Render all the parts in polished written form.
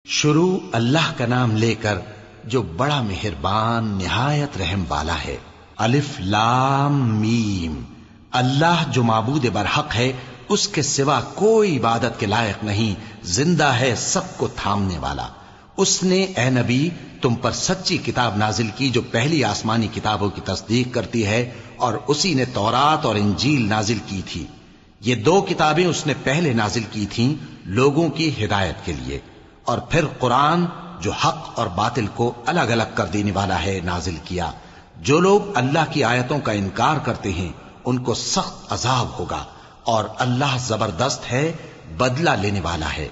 شروع اللہ کا نام لے کر جو بڑا مہربان نہایت رحم والا ہے۔ الف لام میم۔ اللہ جو معبود برحق ہے، اس کے سوا کوئی عبادت کے لائق نہیں، زندہ ہے، سب کو تھامنے والا۔ اس نے اے نبی تم پر سچی کتاب نازل کی جو پہلی آسمانی کتابوں کی تصدیق کرتی ہے، اور اسی نے تورات اور انجیل نازل کی تھی۔ یہ دو کتابیں اس نے پہلے نازل کی تھیں لوگوں کی ہدایت کے لیے، اور پھر قرآن جو حق اور باطل کو الگ الگ کر دینے والا ہے نازل کیا۔ جو لوگ اللہ کی آیتوں کا انکار کرتے ہیں ان کو سخت عذاب ہوگا، اور اللہ زبردست ہے، بدلہ لینے والا ہے۔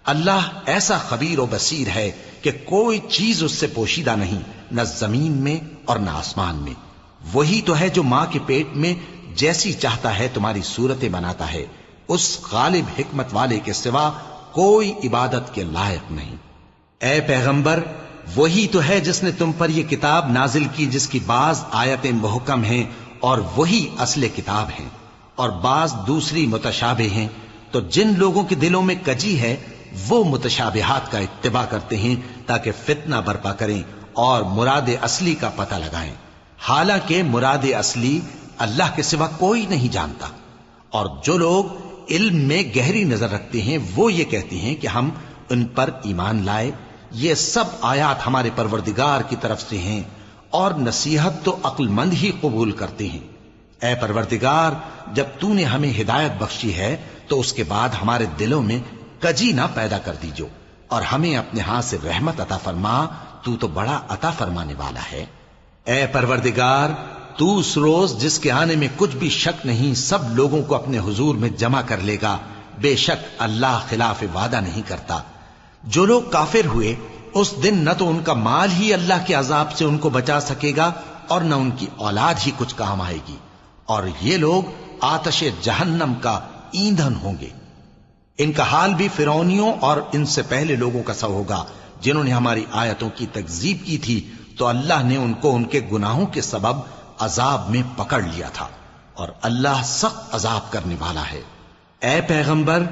اللہ ایسا خبیر و بصیر ہے کہ کوئی چیز اس سے پوشیدہ نہیں، نہ زمین میں اور نہ آسمان میں۔ وہی تو ہے جو ماں کے پیٹ میں جیسی چاہتا ہے تمہاری صورتیں بناتا ہے، اس غالب حکمت والے کے سوا کوئی عبادت کے لائق نہیں۔ اے پیغمبر، وہی تو ہے جس نے تم پر یہ کتاب نازل کی جس کی بعض آیتیں محکم ہیں اور وہی اصل کتاب ہیں، اور بعض دوسری متشابہ ہیں۔ تو جن لوگوں کے دلوں میں کجی ہے وہ متشابہات کا اتباع کرتے ہیں تاکہ فتنہ برپا کریں اور مراد اصلی کا پتہ لگائیں، حالانکہ مراد اصلی اللہ کے سوا کوئی نہیں جانتا۔ اور جو لوگ علم میں گہری نظر رکھتے ہیں وہ یہ کہتے ہیں کہ ہم ان پر ایمان لائے۔ یہ سب آیات ہمارے پروردگار کی طرف سے ہیں، اور نصیحت تو عقل مند ہی قبول کرتے ہیں۔ اے پروردگار، جب تو نے ہمیں ہدایت بخشی ہے تو اس کے بعد ہمارے دلوں میں کجی نہ پیدا کر دیجو، اور ہمیں اپنے ہاتھ سے رحمت عطا فرما، تو بڑا عطا فرمانے والا ہے۔ اے پروردگار، تو اس روز جس کے آنے میں کچھ بھی شک نہیں سب لوگوں کو اپنے حضور میں جمع کر لے گا، بے شک اللہ خلاف وعدہ نہیں کرتا۔ جو لوگ کافر ہوئے اس دن نہ تو ان کا مال ہی اللہ کے عذاب سے ان کو بچا سکے گا اور نہ ان کی اولاد ہی کچھ کام آئے گی، اور یہ لوگ آتش جہنم کا ایندھن ہوں گے۔ ان کا حال بھی فرعونیوں اور ان سے پہلے لوگوں کا سا ہوگا جنہوں نے ہماری آیتوں کی تکذیب کی تھی، تو اللہ نے ان کو ان کے گناہوں کے سبب عذاب میں پکڑ لیا تھا، اور اللہ سخت عذاب کرنے والا ہے۔ اے پیغمبر،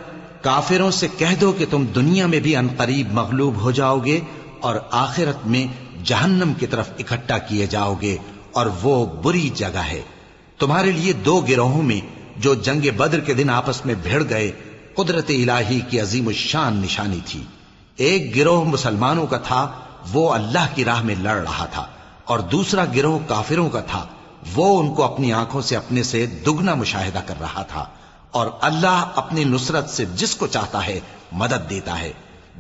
کافروں سے کہہ دو کہ تم دنیا میں بھی عنقریب مغلوب ہو جاؤ گے اور آخرت میں جہنم کی طرف اکٹھا کیے جاؤ گے، اور وہ بری جگہ ہے۔ تمہارے لیے دو گروہوں میں جو جنگ بدر کے دن آپس میں بھڑ گئے قدرت الہی کی عظیم الشان نشانی تھی۔ ایک گروہ مسلمانوں کا تھا، وہ اللہ کی راہ میں لڑ رہا تھا، اور دوسرا گروہ کافروں کا تھا، وہ ان کو اپنی آنکھوں سے اپنے سے دگنا مشاہدہ کر رہا تھا۔ اور اللہ اپنی نصرت سے جس کو چاہتا ہے مدد دیتا ہے۔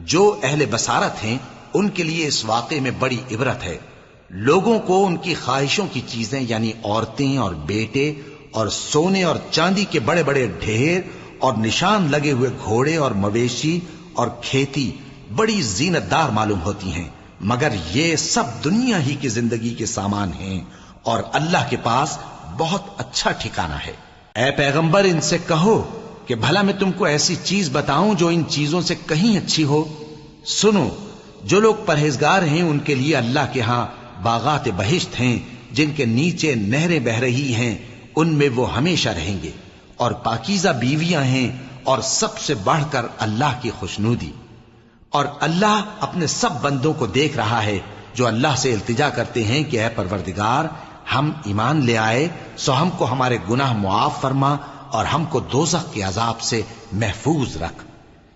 جو اہل بصارت ہیں ان کے لیے اس واقعے میں بڑی عبرت ہے۔ لوگوں کو ان کی خواہشوں کی چیزیں یعنی عورتیں اور بیٹے اور سونے اور چاندی کے بڑے بڑے ڈھیر اور نشان لگے ہوئے گھوڑے اور مویشی اور کھیتی بڑی زینت دار معلوم ہوتی ہیں، مگر یہ سب دنیا ہی کی زندگی کے سامان ہیں، اور اللہ کے پاس بہت اچھا ٹھکانہ ہے۔ اے پیغمبر، ان سے کہو کہ بھلا میں تم کو ایسی چیز بتاؤں جو ان چیزوں سے کہیں اچھی ہو۔ سنو، جو لوگ پرہیزگار ہیں ان کے لیے اللہ کے ہاں باغات بہشت ہیں جن کے نیچے نہریں بہ رہی ہیں، ان میں وہ ہمیشہ رہیں گے، اور پاکیزہ بیویاں ہیں، اور سب سے بڑھ کر اللہ کی خوشنودی۔ اور اللہ اپنے سب بندوں کو دیکھ رہا ہے جو اللہ سے التجا کرتے ہیں کہ اے پروردگار، ہم ایمان لے آئے سو ہم کو ہمارے گناہ معاف فرما اور ہم کو دوزخ کے عذاب سے محفوظ رکھ۔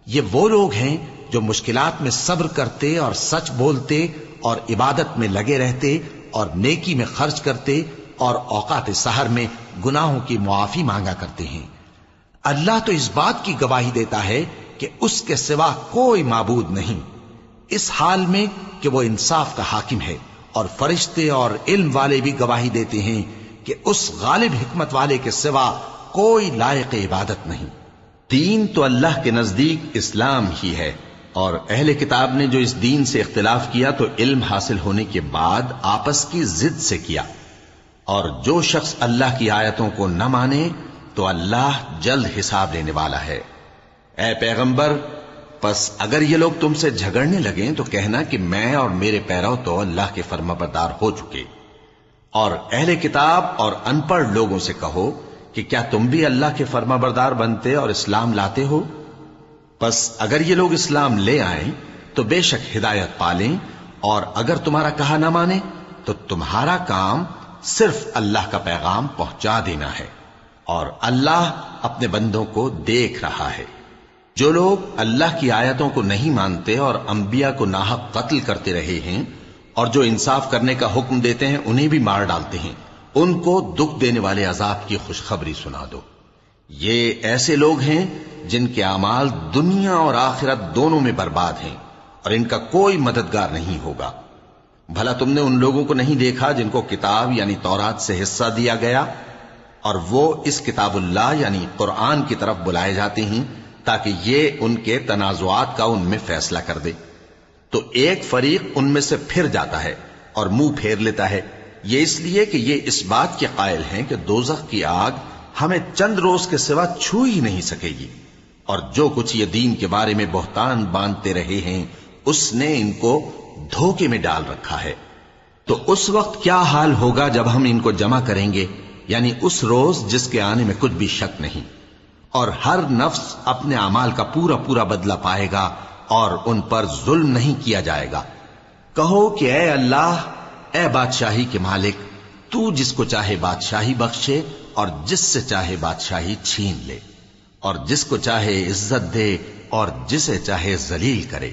یہ وہ لوگ ہیں جو مشکلات میں صبر کرتے اور سچ بولتے اور عبادت میں لگے رہتے اور نیکی میں خرچ کرتے اور اوقات سحر میں گناہوں کی معافی مانگا کرتے ہیں۔ اللہ تو اس بات کی گواہی دیتا ہے کہ اس کے سوا کوئی معبود نہیں، اس حال میں کہ وہ انصاف کا حاکم ہے، اور فرشتے اور علم والے بھی گواہی دیتے ہیں کہ اس غالب حکمت والے کے سوا کوئی لائق عبادت نہیں۔ دین تو اللہ کے نزدیک اسلام ہی ہے، اور اہل کتاب نے جو اس دین سے اختلاف کیا تو علم حاصل ہونے کے بعد آپس کی ضد سے کیا، اور جو شخص اللہ کی آیتوں کو نہ مانے تو اللہ جلد حساب لینے والا ہے۔ اے پیغمبر، پس اگر یہ لوگ تم سے جھگڑنے لگیں تو کہنا کہ میں اور میرے پیرو تو اللہ کے فرما بردار ہو چکے، اور اہل کتاب اور ان پڑھ لوگوں سے کہو کہ کیا تم بھی اللہ کے فرما بردار بنتے اور اسلام لاتے ہو؟ پس اگر یہ لوگ اسلام لے آئیں تو بے شک ہدایت پالیں، اور اگر تمہارا کہا نہ مانے تو تمہارا کام صرف اللہ کا پیغام پہنچا دینا ہے، اور اللہ اپنے بندوں کو دیکھ رہا ہے۔ جو لوگ اللہ کی آیتوں کو نہیں مانتے اور انبیاء کو ناحق قتل کرتے رہے ہیں، اور جو انصاف کرنے کا حکم دیتے ہیں انہیں بھی مار ڈالتے ہیں، ان کو دکھ دینے والے عذاب کی خوشخبری سنا دو۔ یہ ایسے لوگ ہیں جن کے اعمال دنیا اور آخرت دونوں میں برباد ہیں، اور ان کا کوئی مددگار نہیں ہوگا۔ بھلا تم نے ان لوگوں کو نہیں دیکھا جن کو کتاب یعنی تورات سے حصہ دیا گیا، اور وہ اس کتاب اللہ یعنی قرآن کی طرف بلائے جاتے ہیں تاکہ یہ ان کے تنازعات کا ان میں فیصلہ کر دے؟ تو ایک فریق ان میں سے پھر جاتا ہے اور منہ پھیر لیتا ہے، یہ اس لیے کہ یہ اس بات کے قائل ہیں کہ دوزخ کی آگ ہمیں چند روز کے سوا چھو ہی نہیں سکے گی، اور جو کچھ یہ دین کے بارے میں بہتان باندھتے رہے ہیں اس نے ان کو دھوکے میں ڈال رکھا ہے۔ تو اس وقت کیا حال ہوگا جب ہم ان کو جمع کریں گے، یعنی اس روز جس کے آنے میں کچھ بھی شک نہیں، اور ہر نفس اپنے اعمال کا پورا پورا بدلہ پائے گا، اور ان پر ظلم نہیں کیا جائے گا۔ کہو کہ اے اللہ، اے بادشاہی کے مالک، تو جس کو چاہے بادشاہی بخشے اور جس سے چاہے بادشاہی چھین لے، اور جس کو چاہے عزت دے اور جسے چاہے ذلیل کرے۔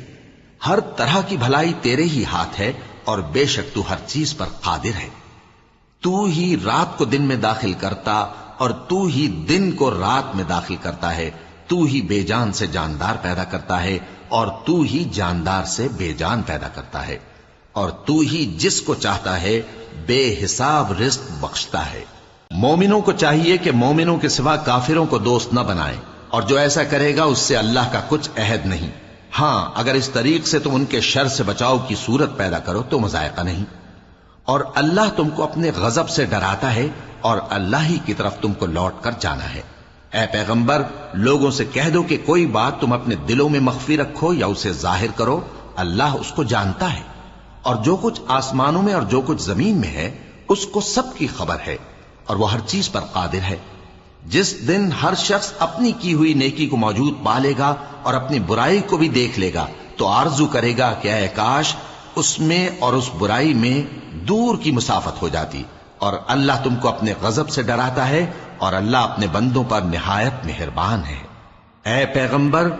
ہر طرح کی بھلائی تیرے ہی ہاتھ ہے، اور بے شک تو ہر چیز پر قادر ہے۔ تو ہی رات کو دن میں داخل کرتا اور تو ہی دن کو رات میں داخل کرتا ہے، تو ہی بے جان سے جاندار پیدا کرتا ہے اور تو ہی جاندار سے بے جان پیدا کرتا ہے، اور تو ہی جس کو چاہتا ہے بے حساب رزق بخشتا ہے۔ مومنوں کو چاہیے کہ مومنوں کے سوا کافروں کو دوست نہ بنائیں، اور جو ایسا کرے گا اس سے اللہ کا کچھ عہد نہیں۔ ہاں، اگر اس طریق سے تم ان کے شر سے بچاؤ کی صورت پیدا کرو تو مذائقہ نہیں۔ اور اللہ تم کو اپنے غضب سے ڈراتا ہے، اور اللہ ہی کی طرف تم کو لوٹ کر جانا ہے۔ اے پیغمبر، لوگوں سے کہہ دو کہ کوئی بات تم اپنے دلوں میں مخفی رکھو یا اسے ظاہر کرو، اللہ اس کو جانتا ہے، اور جو کچھ آسمانوں میں اور جو کچھ زمین میں ہے اس کو سب کی خبر ہے، اور وہ ہر چیز پر قادر ہے۔ جس دن ہر شخص اپنی کی ہوئی نیکی کو موجود پا لے گا اور اپنی برائی کو بھی دیکھ لے گا تو آرزو کرے گا کہ اے کاش اس میں اور اس برائی میں دور کی مسافت ہو جاتی۔ اور اللہ تم کو اپنے غضب سے ڈراتا ہے، اور اللہ اپنے بندوں پر نہایت مہربان ہے۔ اے پیغمبر،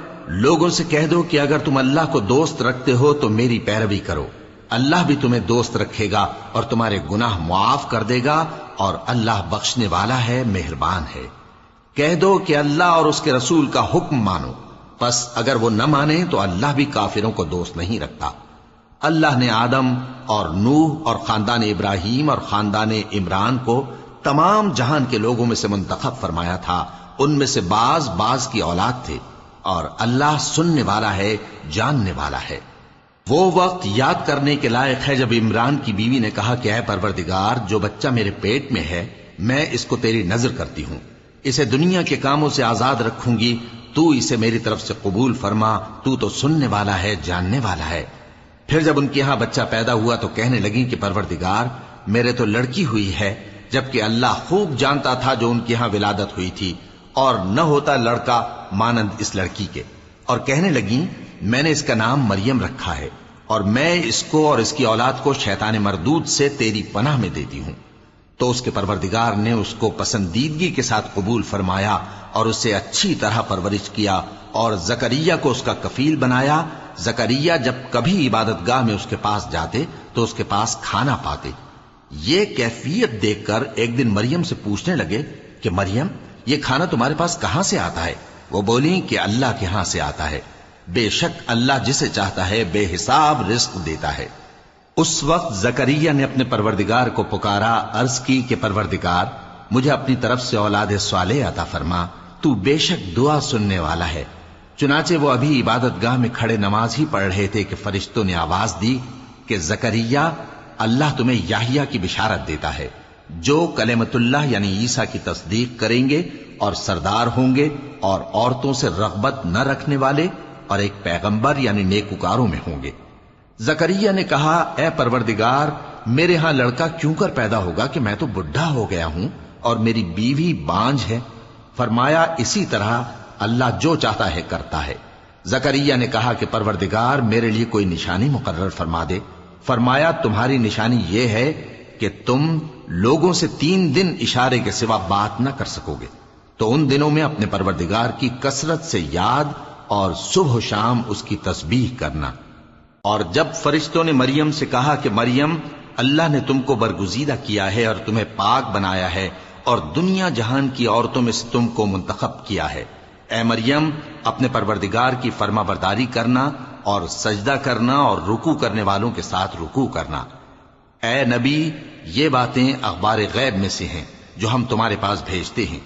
لوگوں سے کہہ دو کہ اگر تم اللہ کو دوست رکھتے ہو تو میری پیروی کرو، اللہ بھی تمہیں دوست رکھے گا اور تمہارے گناہ معاف کر دے گا، اور اللہ بخشنے والا ہے، مہربان ہے۔ کہہ دو کہ اللہ اور اس کے رسول کا حکم مانو، پس اگر وہ نہ مانے تو اللہ بھی کافروں کو دوست نہیں رکھتا۔ اللہ نے آدم اور نوح اور خاندان ابراہیم اور خاندان عمران کو تمام جہان کے لوگوں میں سے منتخب فرمایا تھا، ان میں سے بعض بعض کی اولاد تھے، اور اللہ سننے والا ہے، جاننے والا ہے۔ وہ وقت یاد کرنے کے لائق ہے جب عمران کی بیوی نے کہا کہ اے پروردگار، جو بچہ میرے پیٹ میں ہے میں اس کو تیری نظر کرتی ہوں، اسے دنیا کے کاموں سے آزاد رکھوں گی، تو اسے میری طرف سے قبول فرما، تو سننے والا ہے، جاننے والا ہے۔ پھر جب ان کے ہاں بچہ پیدا ہوا تو کہنے لگی کہ پروردگار، میرے تو لڑکی ہوئی ہے، جبکہ اللہ خوب جانتا تھا جو ان کے ہاں ولادت ہوئی تھی، اور نہ ہوتا لڑکا مانند اس لڑکی کے۔ اور کہنے لگی میں نے اس کا نام مریم رکھا ہے، اور میں اس کو اور اس کی اولاد کو شیطان مردود سے تیری پناہ میں دیتی ہوں۔ تو اس کے پروردگار نے اس کو پسندیدگی کے ساتھ قبول فرمایا اور اسے اچھی طرح پرورش کیا، اور زکریا کو اس کا کفیل بنایا۔ زکریا جب کبھی عبادت گاہ میں اس کے پاس جاتے تو اس کے پاس کھانا پاتے۔ یہ کیفیت دیکھ کر ایک دن مریم سے پوچھنے لگے کہ مریم، یہ کھانا تمہارے پاس کہاں سے آتا ہے؟ وہ بولی کہ اللہ کے ہاں سے آتا ہے، بے شک اللہ جسے چاہتا ہے بے حساب رزق دیتا ہے۔ اس وقت زکریا نے اپنے پروردگار کو پکارا، عرض کی کہ پروردگار، مجھے اپنی طرف سے اولاد صالح عطا فرما، تو بے شک دعا سننے والا ہے۔ چنانچہ وہ ابھی عبادت گاہ میں کھڑے نماز ہی پڑھ رہے تھے کہ فرشتوں نے آواز دی کہ زکریا، اللہ تمہیں یحییٰ کی بشارت دیتا ہے، جو کلمۃ اللہ یعنی عیسیٰ کی تصدیق کریں گے اور سردار ہوں گے اور عورتوں سے رغبت نہ رکھنے والے اور ایک پیغمبر یعنی نیکوکاروں میں ہوں گے۔ زکریا نے کہا، اے پروردگار، میرے ہاں لڑکا کیوں کر پیدا ہوگا کہ میں تو بڈھا ہو گیا ہوں اور میری بیوی بانجھ ہے۔ فرمایا، اسی طرح اللہ جو چاہتا ہے کرتا ہے۔ زکریا نے کہا کہ پروردگار میرے لیے کوئی نشانی مقرر فرما دے۔ فرمایا تمہاری نشانی یہ ہے کہ تم لوگوں سے 3 دن اشارے کے سوا بات نہ کر سکو گے، تو ان دنوں میں اپنے پروردگار کی کثرت سے یاد اور صبح و شام اس کی تسبیح کرنا۔ اور جب فرشتوں نے مریم سے کہا کہ مریم اللہ نے تم کو برگزیدہ کیا ہے اور تمہیں پاک بنایا ہے اور دنیا جہان کی عورتوں میں سے تم کو منتخب کیا ہے، اے مریم اپنے پروردگار کی فرما برداری کرنا اور سجدہ کرنا اور رکوع کرنے والوں کے ساتھ رکوع کرنا۔ اے نبی یہ باتیں اخبار غیب میں سے ہیں جو ہم تمہارے پاس بھیجتے ہیں۔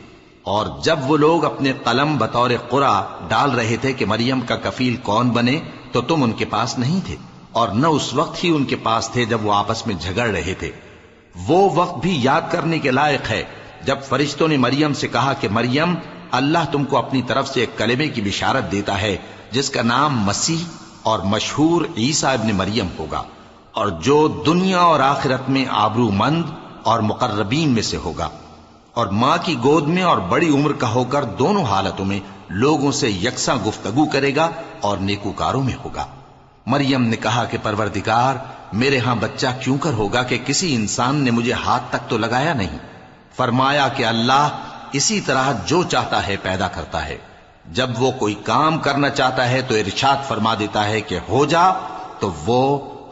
اور جب وہ لوگ اپنے قلم بطور قرعہ ڈال رہے تھے کہ مریم کا کفیل کون بنے تو تم ان کے پاس نہیں تھے، اور نہ اس وقت ہی ان کے پاس تھے جب وہ آپس میں جھگڑ رہے تھے۔ وہ وقت بھی یاد کرنے کے لائق ہے جب فرشتوں نے مریم سے کہا کہ مریم اللہ تم کو اپنی طرف سے ایک کلمے کی بشارت دیتا ہے جس کا نام مسیح اور مشہور عیسیٰ ابن مریم ہوگا، اور جو دنیا اور آخرت میں آبرو مند اور مقربین میں سے ہوگا، اور ماں کی گود میں اور بڑی عمر کا ہو کر دونوں حالتوں میں لوگوں سے یکساں گفتگو کرے گا اور نیکوکاروں میں ہوگا۔ مریم نے کہا کہ پروردگار میرے ہاں بچہ کیوں کر ہوگا کہ کسی انسان نے مجھے ہاتھ تک تو لگایا نہیں۔ فرمایا کہ اللہ اسی طرح جو چاہتا ہے پیدا کرتا ہے، جب وہ کوئی کام کرنا چاہتا ہے تو ارشاد فرما دیتا ہے کہ ہو جا تو وہ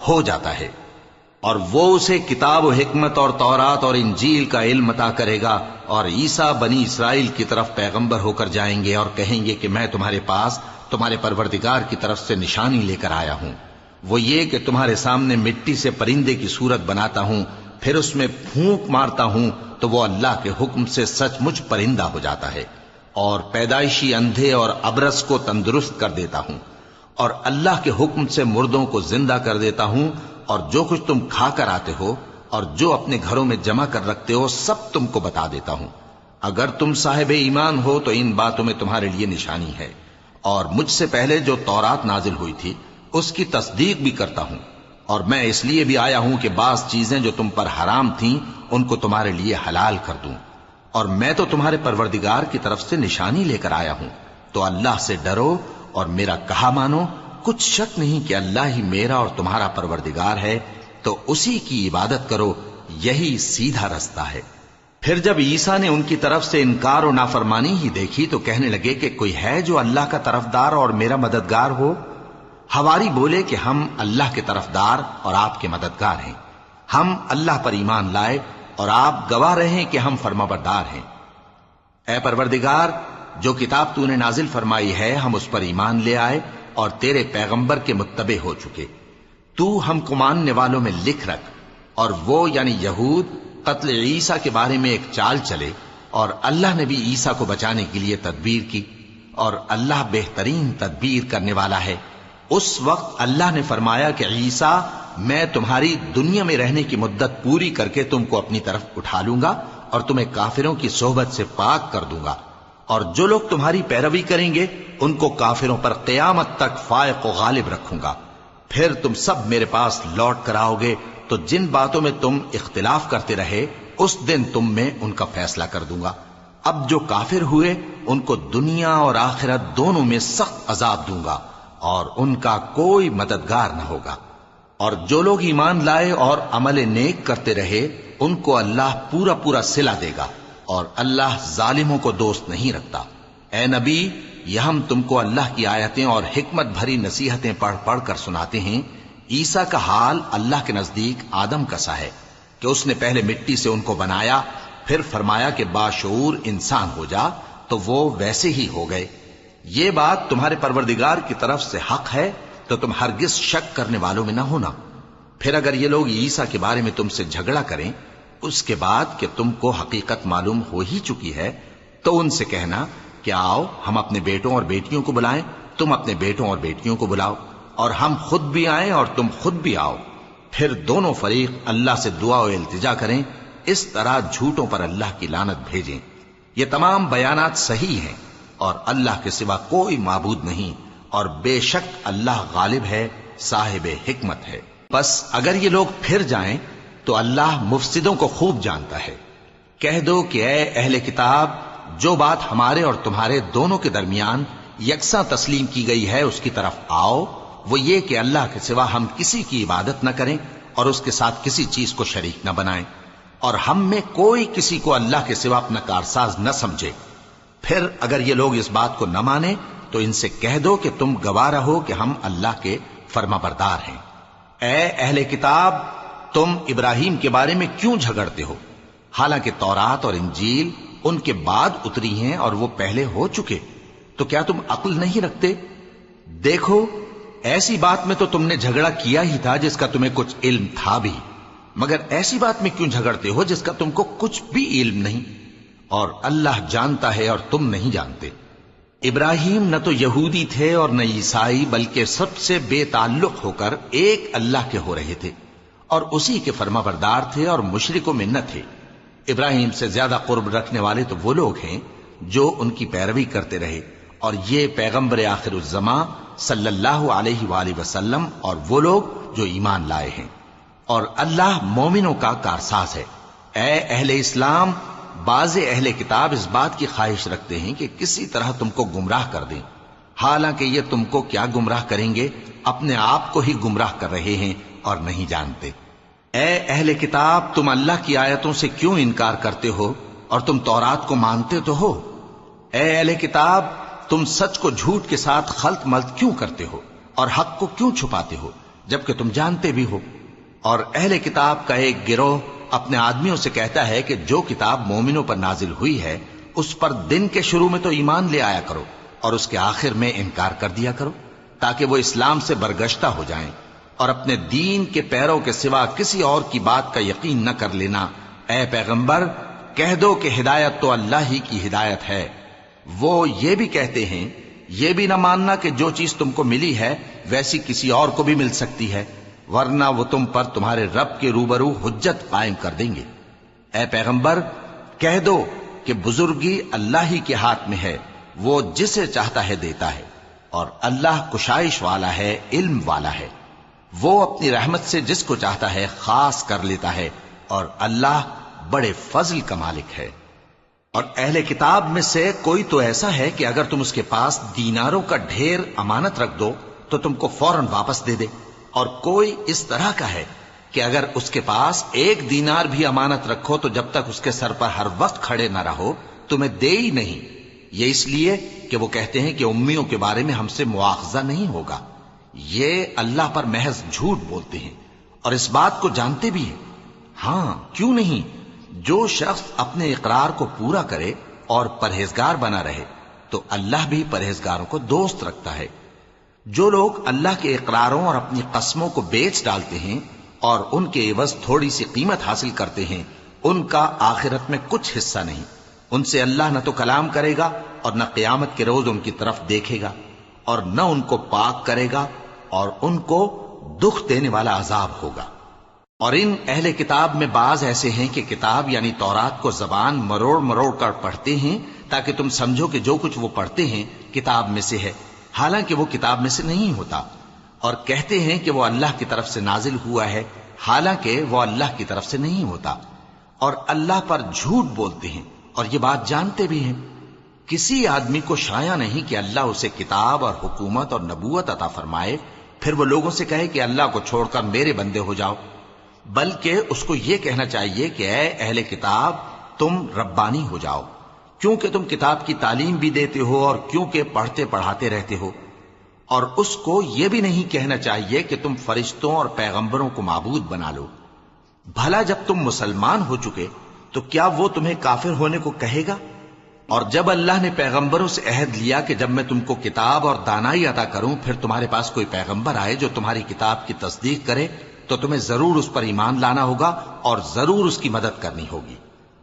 ہو جاتا ہے۔ اور وہ اسے کتاب و حکمت اور تورات اور انجیل کا علم عطا کرے گا، اور عیسیٰ بنی اسرائیل کی طرف پیغمبر ہو کر جائیں گے اور کہیں گے کہ میں تمہارے پاس تمہارے پروردگار کی طرف سے نشانی لے کر آیا ہوں، وہ یہ کہ تمہارے سامنے مٹی سے پرندے کی صورت بناتا ہوں، پھر اس میں پھونک مارتا ہوں تو وہ اللہ کے حکم سے سچ مچ پرندہ ہو جاتا ہے، اور پیدائشی اندھے اور ابرص کو تندرست کر دیتا ہوں، اور اللہ کے حکم سے مردوں کو زندہ کر دیتا ہوں، اور جو کچھ تم کھا کر آتے ہو اور جو اپنے گھروں میں جمع کر رکھتے ہو سب تم کو بتا دیتا ہوں۔ اگر تم صاحب ایمان ہو تو ان باتوں میں تمہارے لیے نشانی ہے، اور مجھ سے پہلے جو تورات نازل ہوئی تھی اس کی تصدیق بھی کرتا ہوں، اور میں اس لیے بھی آیا ہوں کہ بعض چیزیں جو تم پر حرام تھیں ان کو تمہارے لیے حلال کر دوں، اور میں تو تمہارے پروردگار کی طرف سے نشانی لے کر آیا ہوں، تو اللہ سے ڈرو اور میرا کہا مانو۔ کچھ شک نہیں کہ اللہ ہی میرا اور تمہارا پروردگار ہے، تو اسی کی عبادت کرو، یہی سیدھا رستہ ہے۔ پھر جب عیسیٰ نے ان کی طرف سے انکار و نافرمانی ہی دیکھی تو کہنے لگے کہ کوئی ہے جو اللہ کا طرفدار اور میرا مددگار ہو؟ حواری بولے کہ ہم اللہ کے طرفدار اور آپ کے مددگار ہیں، ہم اللہ پر ایمان لائے اور آپ گواہ رہے کہ ہم فرمانبردار ہیں۔ اے پروردگار جو کتاب تو نے نازل فرمائی ہے ہم اس پر ایمان لے آئے اور تیرے پیغمبر کے متبع ہو چکے، تو ہم کو ماننے والوں میں لکھ رکھ۔ اور وہ یعنی یہود قتل عیسیٰ کے بارے میں ایک چال چلے، اور اللہ نے بھی عیسیٰ کو بچانے کے لیے تدبیر کی، اور اللہ بہترین تدبیر کرنے والا ہے۔ اس وقت اللہ نے فرمایا کہ عیسیٰ میں تمہاری دنیا میں رہنے کی مدت پوری کر کے تم کو اپنی طرف اٹھا لوں گا اور تمہیں کافروں کی صحبت سے پاک کر دوں گا، اور جو لوگ تمہاری پیروی کریں گے ان کو کافروں پر قیامت تک فائق و غالب رکھوں گا۔ پھر تم سب میرے پاس لوٹ کر آؤ گے تو جن باتوں میں تم اختلاف کرتے رہے اس دن تم میں ان کا فیصلہ کر دوں گا۔ اب جو کافر ہوئے ان کو دنیا اور آخرت دونوں میں سخت عذاب دوں گا، اور ان کا کوئی مددگار نہ ہوگا۔ اور جو لوگ ایمان لائے اور عمل نیک کرتے رہے ان کو اللہ پورا پورا صلہ دے گا، اور اللہ ظالموں کو دوست نہیں رکھتا۔ اے نبی یہ ہم تم کو اللہ کی آیتیں اور حکمت بھری نصیحتیں پڑھ پڑھ کر سناتے ہیں۔ عیسیٰ کا حال اللہ کے نزدیک آدم کا سا ہے کہ اس نے پہلے مٹی سے ان کو بنایا، پھر فرمایا کہ باشعور انسان ہو جا، تو وہ ویسے ہی ہو گئے۔ یہ بات تمہارے پروردگار کی طرف سے حق ہے تو تم ہرگز شک کرنے والوں میں نہ ہونا۔ پھر اگر یہ لوگ عیسیٰ کے بارے میں تم سے جھگڑا کریں اس کے بعد کہ تم کو حقیقت معلوم ہو ہی چکی ہے، تو ان سے کہنا کہ آؤ ہم اپنے بیٹوں اور بیٹیوں کو بلائیں، تم اپنے بیٹوں اور بیٹیوں کو بلاؤ، اور ہم خود بھی آئیں اور تم خود بھی آؤ، پھر دونوں فریق اللہ سے دعا و التجا کریں، اس طرح جھوٹوں پر اللہ کی لعنت بھیجیں۔ یہ تمام بیانات صحیح ہیں، اور اللہ کے سوا کوئی معبود نہیں، اور بے شک اللہ غالب ہے، صاحب حکمت ہے۔ بس اگر یہ لوگ پھر جائیں تو اللہ مفسدوں کو خوب جانتا ہے۔ کہہ دو کہ اے اہل کتاب، جو بات ہمارے اور تمہارے دونوں کے درمیان یکساں تسلیم کی گئی ہے اس کی طرف آؤ، وہ یہ کہ اللہ کے سوا ہم کسی کی عبادت نہ کریں اور اس کے ساتھ کسی چیز کو شریک نہ بنائیں، اور ہم میں کوئی کسی کو اللہ کے سوا اپنا کارساز نہ سمجھے۔ پھر اگر یہ لوگ اس بات کو نہ مانیں تو ان سے کہہ دو کہ تم گواہ رہو کہ ہم اللہ کے فرما بردار ہیں۔ اے اہل کتاب، تم ابراہیم کے بارے میں کیوں جھگڑتے ہو، حالانکہ تورات اور انجیل ان کے بعد اتری ہیں اور وہ پہلے ہو چکے، تو کیا تم عقل نہیں رکھتے؟ دیکھو، ایسی بات میں تو تم نے جھگڑا کیا ہی تھا جس کا تمہیں کچھ علم تھا بھی، مگر ایسی بات میں کیوں جھگڑتے ہو جس کا تم کو کچھ بھی علم نہیں، اور اللہ جانتا ہے اور تم نہیں جانتے۔ ابراہیم نہ تو یہودی تھے اور نہ عیسائی، بلکہ سب سے بے تعلق ہو کر ایک اللہ کے ہو رہے تھے اور اسی کے فرما بردار تھے اور مشرکوں میں نہ تھے۔ ابراہیم سے زیادہ قرب رکھنے والے تو وہ لوگ ہیں جو ان کی پیروی کرتے رہے، اور یہ پیغمبر آخر الزماں صلی اللہ علیہ وآلہ وسلم اور وہ لوگ جو ایمان لائے ہیں، اور اللہ مومنوں کا کارساز ہے۔ اے اہل اسلام، بعض اہل کتاب اس بات کی خواہش رکھتے ہیں کہ کسی طرح تم کو گمراہ کر دیں، حالانکہ یہ تم کو کیا گمراہ کریں گے، اپنے آپ کو ہی گمراہ کر رہے ہیں اور نہیں جانتے۔ اے اہل کتاب، تم اللہ کی آیتوں سے کیوں انکار کرتے ہو اور تم تورات کو مانتے تو ہو؟ اے اہل کتاب، تم سچ کو جھوٹ کے ساتھ خلط ملط کیوں کرتے ہو اور حق کو کیوں چھپاتے ہو جبکہ تم جانتے بھی ہو؟ اور اہل کتاب کا ایک گروہ اپنے آدمیوں سے کہتا ہے کہ جو کتاب مومنوں پر نازل ہوئی ہے اس پر دن کے شروع میں تو ایمان لے آیا کرو اور اس کے آخر میں انکار کر دیا کرو، تاکہ وہ اسلام سے برگشتہ ہو جائیں، اور اپنے دین کے پیروں کے سوا کسی اور کی بات کا یقین نہ کر لینا۔ اے پیغمبر، کہہ دو کہ ہدایت تو اللہ ہی کی ہدایت ہے۔ وہ یہ بھی کہتے ہیں، یہ بھی نہ ماننا کہ جو چیز تم کو ملی ہے ویسی کسی اور کو بھی مل سکتی ہے، ورنہ وہ تم پر تمہارے رب کے روبرو حجت قائم کر دیں گے۔ اے پیغمبر، کہہ دو کہ بزرگی اللہ ہی کے ہاتھ میں ہے، وہ جسے چاہتا ہے دیتا ہے، اور اللہ کشائش والا ہے، علم والا ہے، وہ اپنی رحمت سے جس کو چاہتا ہے خاص کر لیتا ہے، اور اللہ بڑے فضل کا مالک ہے۔ اور اہل کتاب میں سے کوئی تو ایسا ہے کہ اگر تم اس کے پاس دیناروں کا ڈھیر امانت رکھ دو تو تم کو فوراً واپس دے دے، اور کوئی اس طرح کا ہے کہ اگر اس کے پاس 1 دینار بھی امانت رکھو تو جب تک اس کے سر پر ہر وقت کھڑے نہ رہو تمہیں دے ہی نہیں، یہ اس لیے کہ وہ کہتے ہیں کہ امیوں کے بارے میں ہم سے مواخذہ نہیں ہوگا۔ یہ اللہ پر محض جھوٹ بولتے ہیں اور اس بات کو جانتے بھی ہیں۔ ہاں، کیوں نہیں، جو شخص اپنے اقرار کو پورا کرے اور پرہیزگار بنا رہے تو اللہ بھی پرہیزگاروں کو دوست رکھتا ہے۔ جو لوگ اللہ کے اقراروں اور اپنی قسموں کو بیچ ڈالتے ہیں اور ان کے عوض تھوڑی سی قیمت حاصل کرتے ہیں، ان کا آخرت میں کچھ حصہ نہیں۔ ان سے اللہ نہ تو کلام کرے گا اور نہ قیامت کے روز ان کی طرف دیکھے گا، اور نہ ان کو پاک کرے گا، اور ان کو دکھ دینے والا عذاب ہوگا۔ اور ان اہل کتاب میں بعض ایسے ہیں کہ کتاب یعنی تورات کو زبان مروڑ مروڑ کر پڑھتے ہیں تاکہ تم سمجھو کہ جو کچھ وہ پڑھتے ہیں کتاب میں سے ہے، حالانکہ وہ کتاب میں سے نہیں ہوتا، اور کہتے ہیں کہ وہ اللہ کی طرف سے نازل ہوا ہے، حالانکہ وہ اللہ کی طرف سے نہیں ہوتا، اور اللہ پر جھوٹ بولتے ہیں اور یہ بات جانتے بھی ہیں۔ کسی آدمی کو شایع نہیں کہ اللہ اسے کتاب اور حکومت اور نبوت عطا فرمائے پھر وہ لوگوں سے کہے کہ اللہ کو چھوڑ کر میرے بندے ہو جاؤ، بلکہ اس کو یہ کہنا چاہیے کہ اے اہل کتاب، تم ربانی ہو جاؤ، کیونکہ تم کتاب کی تعلیم بھی دیتے ہو اور کیونکہ پڑھتے پڑھاتے رہتے ہو۔ اور اس کو یہ بھی نہیں کہنا چاہیے کہ تم فرشتوں اور پیغمبروں کو معبود بنا لو۔ بھلا جب تم مسلمان ہو چکے تو کیا وہ تمہیں کافر ہونے کو کہے گا؟ اور جب اللہ نے پیغمبروں سے عہد لیا کہ جب میں تم کو کتاب اور دانائی عطا کروں پھر تمہارے پاس کوئی پیغمبر آئے جو تمہاری کتاب کی تصدیق کرے تو تمہیں ضرور اس پر ایمان لانا ہوگا اور ضرور اس کی مدد کرنی ہوگی۔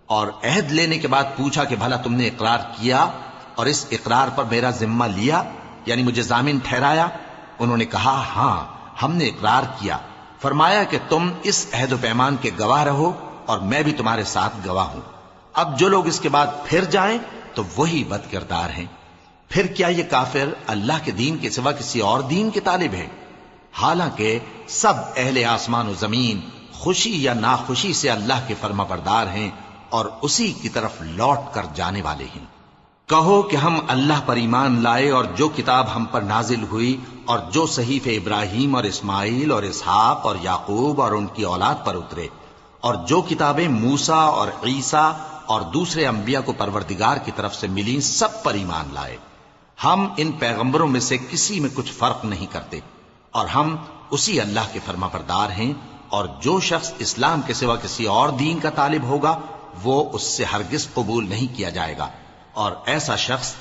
اور عہد لینے کے بعد پوچھا کہ بھلا تم نے اقرار کیا اور اس اقرار پر میرا ذمہ لیا، یعنی مجھے ضامن ٹھہرایا؟ انہوں نے کہا ہاں، ہم نے اقرار کیا۔ فرمایا کہ تم اس عہد و پیمان کے گواہ رہو اور میں بھی تمہارے ساتھ گواہ ہوں۔ اب جو لوگ اس کے بعد پھر جائیں تو وہی بد کردار ہیں۔ پھر کیا یہ کافر اللہ کے دین کے سوا کسی اور دین کے طالب ہیں؟ حالانکہ سب اہل آسمان و زمین خوشی یا ناخوشی سے اللہ کے فرما بردار ہیں اور اسی کی طرف لوٹ کر جانے والے ہیں۔ کہو کہ ہم اللہ پر ایمان لائے اور جو کتاب ہم پر نازل ہوئی اور جو صحیفے ابراہیم اور اسماعیل اور اسحاق اور یعقوب اور ان کی اولاد پر اترے، اور جو کتابیں موسیٰ اور عیسیٰ اور دوسرے انبیاء کو پروردگار کی طرف سے ملیں، سب پر ایمان لائے۔ ہم ان پیغمبروں میں سے کسی میں کچھ فرق نہیں کرتے، اور ہم اسی اللہ کے فرما بردار ہیں، اور جو شخص اسلام کے سوا کسی اور دین کا طالب ہوگا وہ اس سے ہرگز قبول نہیں کیا جائے گا، اور ایسا شخص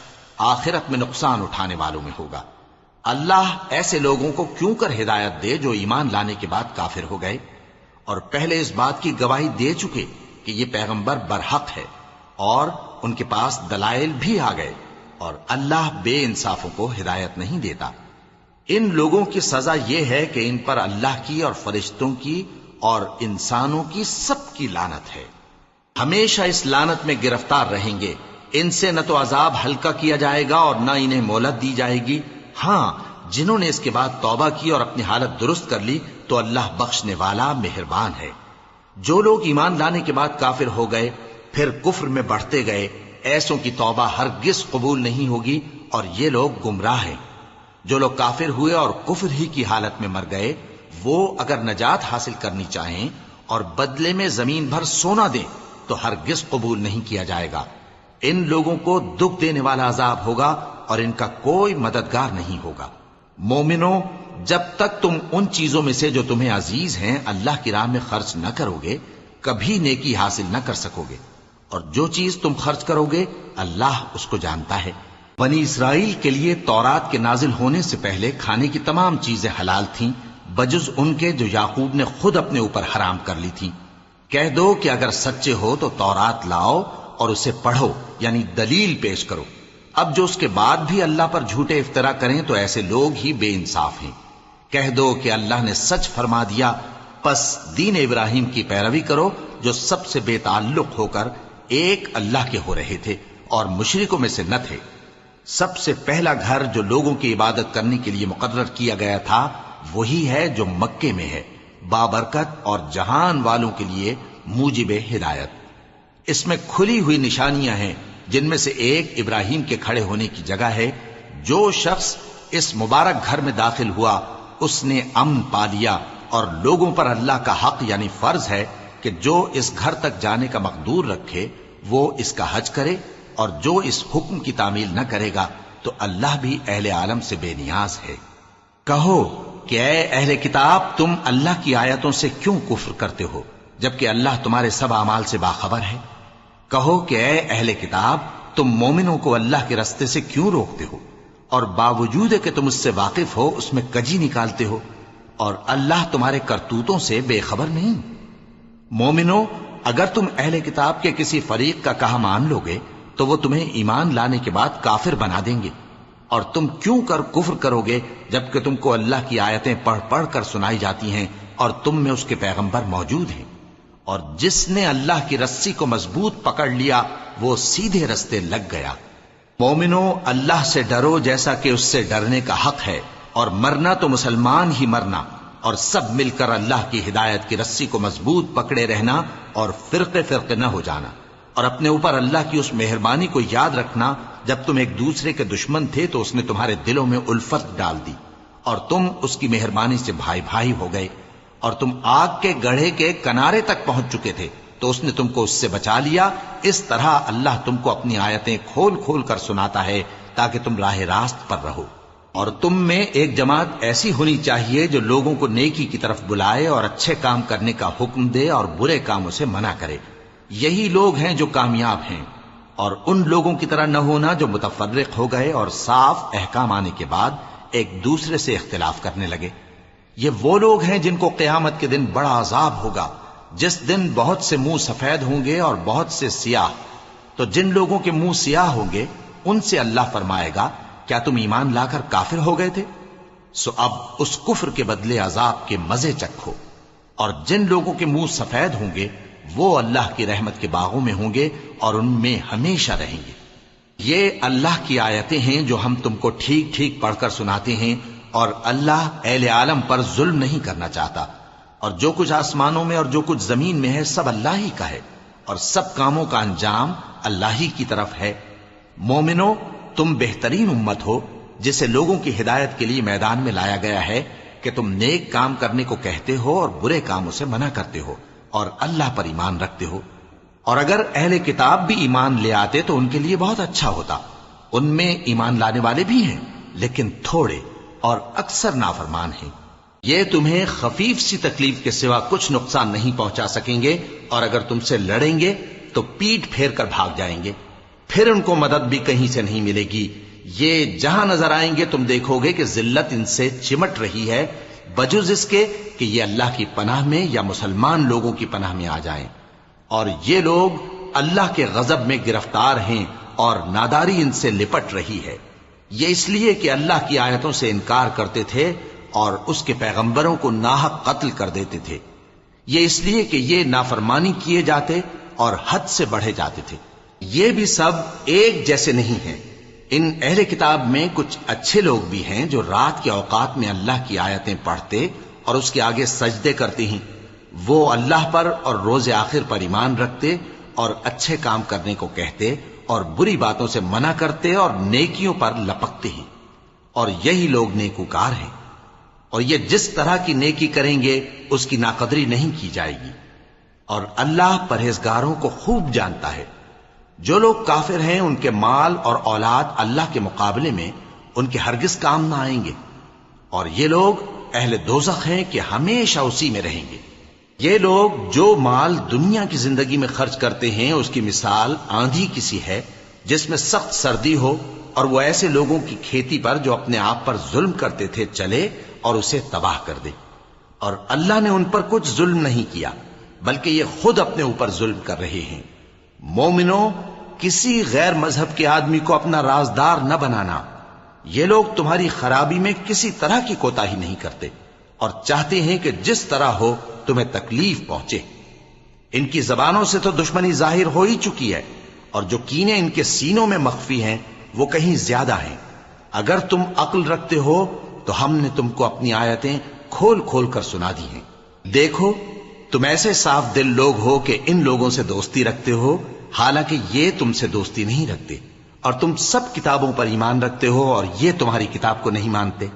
آخرت میں نقصان اٹھانے والوں میں ہوگا۔ اللہ ایسے لوگوں کو کیوں کر ہدایت دے جو ایمان لانے کے بعد کافر ہو گئے اور پہلے اس بات کی گواہی دے چکے کہ یہ پیغمبر برحق ہے اور ان کے پاس دلائل بھی آ گئے، اور اللہ بے انصافوں کو ہدایت نہیں دیتا۔ ان لوگوں کی سزا یہ ہے کہ ان پر اللہ کی اور فرشتوں کی اور انسانوں کی سب کی لعنت ہے، ہمیشہ اس لعنت میں گرفتار رہیں گے۔ ان سے نہ تو عذاب ہلکا کیا جائے گا اور نہ انہیں مہلت دی جائے گی۔ ہاں، جنہوں نے اس کے بعد توبہ کی اور اپنی حالت درست کر لی تو اللہ بخشنے والا مہربان ہے۔ جو لوگ ایمان لانے کے بعد کافر ہو گئے پھر کفر میں بڑھتے گئے، ایسوں کی توبہ ہرگز قبول نہیں ہوگی، اور یہ لوگ گمراہ ہیں۔ جو لوگ کافر ہوئے اور کفر ہی کی حالت میں مر گئے، وہ اگر نجات حاصل کرنی چاہیں اور بدلے میں زمین بھر سونا دیں تو ہرگز قبول نہیں کیا جائے گا۔ ان لوگوں کو دکھ دینے والا عذاب ہوگا اور ان کا کوئی مددگار نہیں ہوگا۔ مومنوں، جب تک تم ان چیزوں میں سے جو تمہیں عزیز ہیں اللہ کی راہ میں خرچ نہ کرو گے، کبھی نیکی حاصل نہ کر سکو گے، اور جو چیز تم خرچ کرو گے اللہ اس کو جانتا ہے۔ بنی اسرائیل کے لیے تورات کے نازل ہونے سے پہلے کھانے کی تمام چیزیں حلال تھیں بجز ان کے جو یعقوب نے خود اپنے اوپر حرام کر لی تھیں۔ کہہ دو کہ اگر سچے ہو تو تورات لاؤ اور اسے پڑھو، یعنی دلیل پیش کرو۔ اب جو اس کے بعد بھی اللہ پر جھوٹے افطرا کریں تو ایسے لوگ ہی بے انصاف ہیں۔ کہہ دو کہ اللہ نے سچ فرما دیا، پس دین ابراہیم کی پیروی کرو جو سب سے بے تعلق ہو کر ایک اللہ کے ہو رہے تھے اور مشرکوں میں سے نہ تھے۔ سب سے پہلا گھر جو لوگوں کی عبادت کرنے کے لیے مقرر کیا گیا تھا وہی ہے جو مکے میں ہے، بابرکت اور جہان والوں کے لیے موجب ہدایت۔ اس میں کھلی ہوئی نشانیاں ہیں، جن میں سے ایک ابراہیم کے کھڑے ہونے کی جگہ ہے۔ جو شخص اس مبارک گھر میں داخل ہوا اس نے امن پا لیا، اور لوگوں پر اللہ کا حق یعنی فرض ہے کہ جو اس گھر تک جانے کا مقدور رکھے وہ اس کا حج کرے، اور جو اس حکم کی تعمیل نہ کرے گا تو اللہ بھی اہل عالم سے بے نیاز ہے۔ کہو کہ اے اہل کتاب، تم اللہ کی آیتوں سے کیوں کفر کرتے ہو جبکہ اللہ تمہارے سب اعمال سے باخبر ہے؟ کہو کہ اے اہل کتاب، تم مومنوں کو اللہ کے رستے سے کیوں روکتے ہو، اور باوجود کہ تم اس سے واقف ہو اس میں کجی نکالتے ہو، اور اللہ تمہارے کرتوتوں سے بے خبر نہیں؟ مومنوں، اگر تم اہل کتاب کے کسی فریق کا کہا مان لو گے تو وہ تمہیں ایمان لانے کے بعد کافر بنا دیں گے، اور تم کیوں کر کفر کرو گے جبکہ تم کو اللہ کی آیتیں پڑھ پڑھ کر سنائی جاتی ہیں اور تم میں اس کے پیغمبر موجود ہیں؟ اور جس نے اللہ کی رسی کو مضبوط پکڑ لیا وہ سیدھے رستے لگ گیا۔ مومنوں، اللہ سے ڈرو جیسا کہ اس سے ڈرنے کا حق ہے، اور مرنا تو مسلمان ہی مرنا، اور سب مل کر اللہ کی ہدایت کی رسی کو مضبوط پکڑے رہنا اور فرقے فرقے نہ ہو جانا، اور اپنے اوپر اللہ کی اس مہربانی کو یاد رکھنا جب تم ایک دوسرے کے دشمن تھے تو اس نے تمہارے دلوں میں الفت ڈال دی اور تم اس کی مہربانی سے بھائی بھائی ہو گئے، اور تم آگ کے گڑھے کے کنارے تک پہنچ چکے تھے تو اس نے تم کو اس سے بچا لیا۔ اس طرح اللہ تم کو اپنی آیتیں کھول کھول کر سناتا ہے تاکہ تم راہ راست پر رہو۔ اور تم میں ایک جماعت ایسی ہونی چاہیے جو لوگوں کو نیکی کی طرف بلائے اور اچھے کام کرنے کا حکم دے اور برے کاموں سے منع کرے۔ یہی لوگ ہیں جو کامیاب ہیں، اور ان لوگوں کی طرح نہ ہونا جو متفرق ہو گئے اور صاف احکام آنے کے بعد ایک دوسرے سے اختلاف کرنے لگے۔ یہ وہ لوگ ہیں جن کو قیامت کے دن بڑا عذاب ہوگا، جس دن بہت سے منہ سفید ہوں گے اور بہت سے سیاہ۔ تو جن لوگوں کے منہ سیاہ ہوں گے ان سے اللہ فرمائے گا، کیا تم ایمان لا کر کافر ہو گئے تھے؟ سو اب اس کفر کے بدلے عذاب کے مزے چکھو۔ اور جن لوگوں کے منہ سفید ہوں گے وہ اللہ کی رحمت کے باغوں میں ہوں گے اور ان میں ہمیشہ رہیں گے۔ یہ اللہ کی آیتیں ہیں جو ہم تم کو ٹھیک ٹھیک پڑھ کر سناتے ہیں، اور اللہ اہل عالم پر ظلم نہیں کرنا چاہتا، اور جو کچھ آسمانوں میں اور جو کچھ زمین میں ہے سب اللہ ہی کا ہے، اور سب کاموں کا انجام اللہ ہی کی طرف ہے۔ مومنو، تم بہترین امت ہو جسے لوگوں کی ہدایت کے لیے میدان میں لایا گیا ہے کہ تم نیک کام کرنے کو کہتے ہو اور برے کاموں سے منع کرتے ہو اور اللہ پر ایمان رکھتے ہو۔ اور اگر اہل کتاب بھی ایمان لے آتے تو ان کے لیے بہت اچھا ہوتا۔ ان میں ایمان لانے والے بھی ہیں لیکن تھوڑے اور اکثر نافرمان ہیں۔ یہ تمہیں خفیف سی تکلیف کے سوا کچھ نقصان نہیں پہنچا سکیں گے، اور اگر تم سے لڑیں گے تو پیٹ پھیر کر بھاگ جائیں گے، پھر ان کو مدد بھی کہیں سے نہیں ملے گی۔ یہ جہاں نظر آئیں گے تم دیکھو گے کہ ذلت ان سے چمٹ رہی ہے، بجز اس کے کہ یہ اللہ کی پناہ میں یا مسلمان لوگوں کی پناہ میں آ جائیں۔ اور یہ لوگ اللہ کے غضب میں گرفتار ہیں اور ناداری ان سے لپٹ رہی ہے۔ یہ اس لیے کہ اللہ کی آیتوں سے انکار کرتے تھے اور اس کے پیغمبروں کو ناحق قتل کر دیتے تھے۔ یہ اس لیے کہ یہ نافرمانی کیے جاتے اور حد سے بڑھے جاتے تھے۔ یہ بھی سب ایک جیسے نہیں ہیں۔ ان اہل کتاب میں کچھ اچھے لوگ بھی ہیں جو رات کے اوقات میں اللہ کی آیتیں پڑھتے اور اس کے آگے سجدے کرتے ہیں۔ وہ اللہ پر اور روز آخر پر ایمان رکھتے اور اچھے کام کرنے کو کہتے اور بری باتوں سے منع کرتے اور نیکیوں پر لپکتے ہیں، اور یہی لوگ نیکوکار ہیں۔ اور یہ جس طرح کی نیکی کریں گے اس کی ناقدری نہیں کی جائے گی، اور اللہ پرہیزگاروں کو خوب جانتا ہے۔ جو لوگ کافر ہیں ان کے مال اور اولاد اللہ کے مقابلے میں ان کے ہرگز کام نہ آئیں گے، اور یہ لوگ اہل دوزخ ہیں کہ ہمیشہ اسی میں رہیں گے۔ یہ لوگ جو مال دنیا کی زندگی میں خرچ کرتے ہیں اس کی مثال آندھی کسی ہے جس میں سخت سردی ہو، اور وہ ایسے لوگوں کی کھیتی پر جو اپنے آپ پر ظلم کرتے تھے چلے اور اسے تباہ کر دے۔ اور اللہ نے ان پر کچھ ظلم نہیں کیا بلکہ یہ خود اپنے اوپر ظلم کر رہے ہیں۔ مومنو، کسی غیر مذہب کے آدمی کو اپنا رازدار نہ بنانا۔ یہ لوگ تمہاری خرابی میں کسی طرح کی کوتاہی نہیں کرتے اور چاہتے ہیں کہ جس طرح ہو تمہیں تکلیف پہنچے۔ ان کی زبانوں سے تو دشمنی ظاہر ہو ہی چکی ہے، اور جو کینے ان کے سینوں میں مخفی ہیں وہ کہیں زیادہ ہیں۔ اگر تم عقل رکھتے ہو تو ہم نے تم کو اپنی آیتیں کھول کھول کر سنا دی ہیں۔ دیکھو، تم ایسے صاف دل لوگ ہو کہ ان لوگوں سے دوستی رکھتے ہو، حالانکہ یہ تم سے دوستی نہیں رکھتے، اور تم سب کتابوں پر ایمان رکھتے ہو اور یہ تمہاری کتاب کو نہیں مانتے۔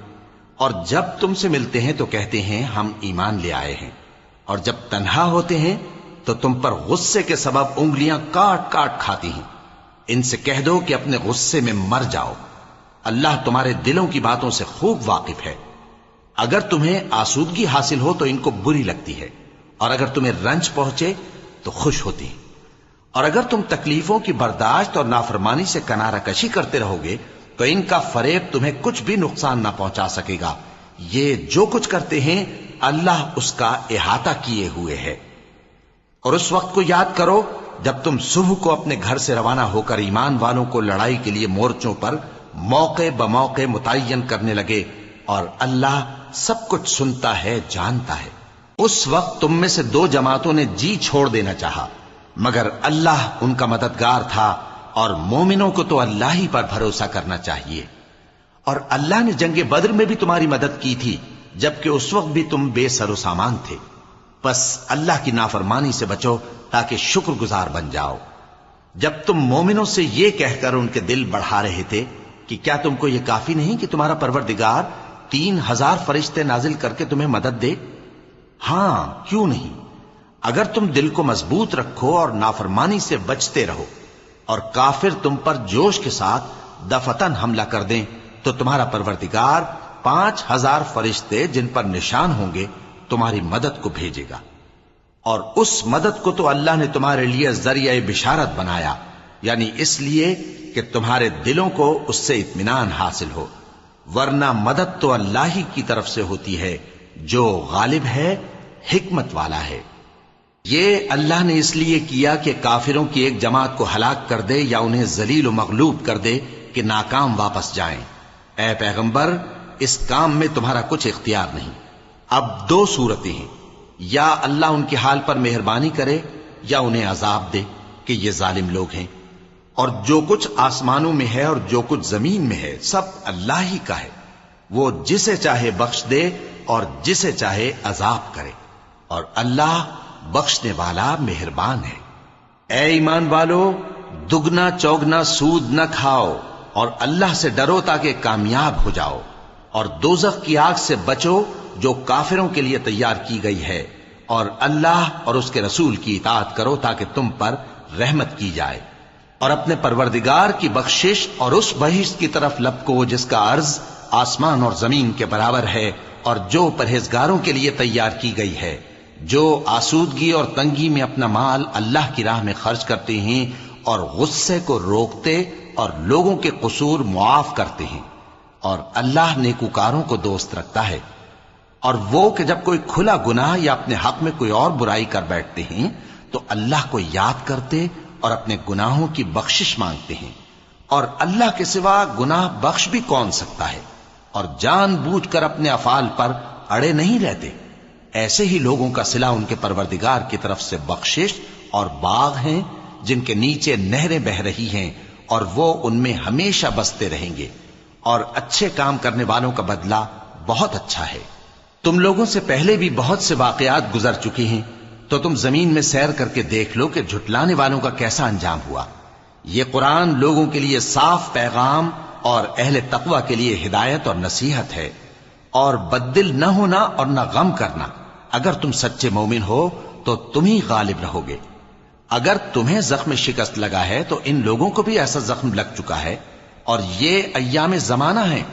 اور جب تم سے ملتے ہیں تو کہتے ہیں ہم ایمان لے آئے ہیں، اور جب تنہا ہوتے ہیں تو تم پر غصے کے سبب انگلیاں کاٹ کاٹ کھاتی ہیں۔ ان سے کہہ دو کہ اپنے غصے میں مر جاؤ، اللہ تمہارے دلوں کی باتوں سے خوب واقف ہے۔ اگر تمہیں آسودگی حاصل ہو تو ان کو بری لگتی ہے، اور اگر تمہیں رنج پہنچے تو خوش ہوتی ہے۔ اور اگر تم تکلیفوں کی برداشت اور نافرمانی سے کنارہ کشی کرتے رہو گے تو ان کا فریب تمہیں کچھ بھی نقصان نہ پہنچا سکے گا۔ یہ جو کچھ کرتے ہیں اللہ اس کا احاطہ کیے ہوئے ہے۔ اور اس وقت کو یاد کرو جب تم صبح کو اپنے گھر سے روانہ ہو کر ایمان والوں کو لڑائی کے لیے مورچوں پر موقع بموقع متعین کرنے لگے، اور اللہ سب کچھ سنتا ہے، جانتا ہے۔ اس وقت تم میں سے دو جماعتوں نے جی چھوڑ دینا چاہا، مگر اللہ ان کا مددگار تھا، اور مومنوں کو تو اللہ ہی پر بھروسہ کرنا چاہیے۔ اور اللہ نے جنگ بدر میں بھی تمہاری مدد کی تھی جبکہ اس وقت بھی تم بے سر و سامان تھے۔ بس اللہ کی نافرمانی سے بچو تاکہ شکر گزار بن جاؤ۔ جب تم مومنوں سے یہ کہہ کر ان کے دل بڑھا رہے تھے کہ کیا تم کو یہ کافی نہیں کہ تمہارا پروردگار 3000 فرشتے نازل کر کے تمہیں مدد دے؟ ہاں، کیوں نہیں؟ اگر تم دل کو مضبوط رکھو اور نافرمانی سے بچتے رہو، اور کافر تم پر جوش کے ساتھ دفتن حملہ کر دیں تو تمہارا پروردگار 5000 فرشتے جن پر نشان ہوں گے تمہاری مدد کو بھیجے گا۔ اور اس مدد کو تو اللہ نے تمہارے لیے ذریعہ بشارت بنایا، یعنی اس لیے کہ تمہارے دلوں کو اس سے اطمینان حاصل ہو، ورنہ مدد تو اللہ ہی کی طرف سے ہوتی ہے جو غالب ہے، حکمت والا ہے۔ یہ اللہ نے اس لیے کیا کہ کافروں کی ایک جماعت کو ہلاک کر دے یا انہیں ذلیل و مغلوب کر دے کہ ناکام واپس جائیں۔ اے پیغمبر، اس کام میں تمہارا کچھ اختیار نہیں۔ اب دو صورتیں ہیں، یا اللہ ان کے حال پر مہربانی کرے یا انہیں عذاب دے کہ یہ ظالم لوگ ہیں۔ اور جو کچھ آسمانوں میں ہے اور جو کچھ زمین میں ہے سب اللہ ہی کا ہے، وہ جسے چاہے بخش دے اور جسے چاہے عذاب کرے، اور اللہ بخشنے والا مہربان ہے۔ اے ایمان والو، دگنا چوگنا سود نہ کھاؤ اور اللہ سے ڈرو تاکہ کامیاب ہو جاؤ، اور دوزخ کی آگ سے بچو جو کافروں کے لیے تیار کی گئی ہے، اور اللہ اور اس کے رسول کی اطاعت کرو تاکہ تم پر رحمت کی جائے، اور اپنے پروردگار کی بخشش اور اس بہشت کی طرف لپکو جس کا عرض آسمان اور زمین کے برابر ہے، اور جو پرہیزگاروں کے لیے تیار کی گئی ہے، جو آسودگی اور تنگی میں اپنا مال اللہ کی راہ میں خرچ کرتے ہیں اور غصے کو روکتے اور لوگوں کے قصور معاف کرتے ہیں، اور اللہ نیکوکاروں کو دوست رکھتا ہے۔ اور وہ کہ جب کوئی کھلا گناہ یا اپنے حق میں کوئی اور برائی کر بیٹھتے ہیں تو اللہ کو یاد کرتے اور اپنے گناہوں کی بخشش مانگتے ہیں، اور اللہ کے سوا گناہ بخش بھی کون سکتا ہے، اور جان بوجھ کر اپنے افعال پر اڑے نہیں رہتے۔ ایسے ہی لوگوں کا صلہ ان کے پروردگار کی طرف سے بخشش اور باغ ہیں جن کے نیچے نہریں بہ رہی ہیں، اور وہ ان میں ہمیشہ بستے رہیں گے، اور اچھے کام کرنے والوں کا بدلہ بہت اچھا ہے۔ تم لوگوں سے پہلے بھی بہت سے واقعات گزر چکے ہیں، تو تم زمین میں سیر کر کے دیکھ لو کہ جھٹلانے والوں کا کیسا انجام ہوا۔ یہ قرآن لوگوں کے لیے صاف پیغام اور اہل تقوی کے لیے ہدایت اور نصیحت ہے، اور بددل نہ ہونا اور نہ غم کرنا۔ اگر تم سچے مومن ہو تو تم ہی غالب رہو گے۔ اگر تمہیں زخم شکست لگا ہے تو ان لوگوں کو بھی ایسا زخم لگ چکا ہے، اور یہ ایام زمانہ ہیں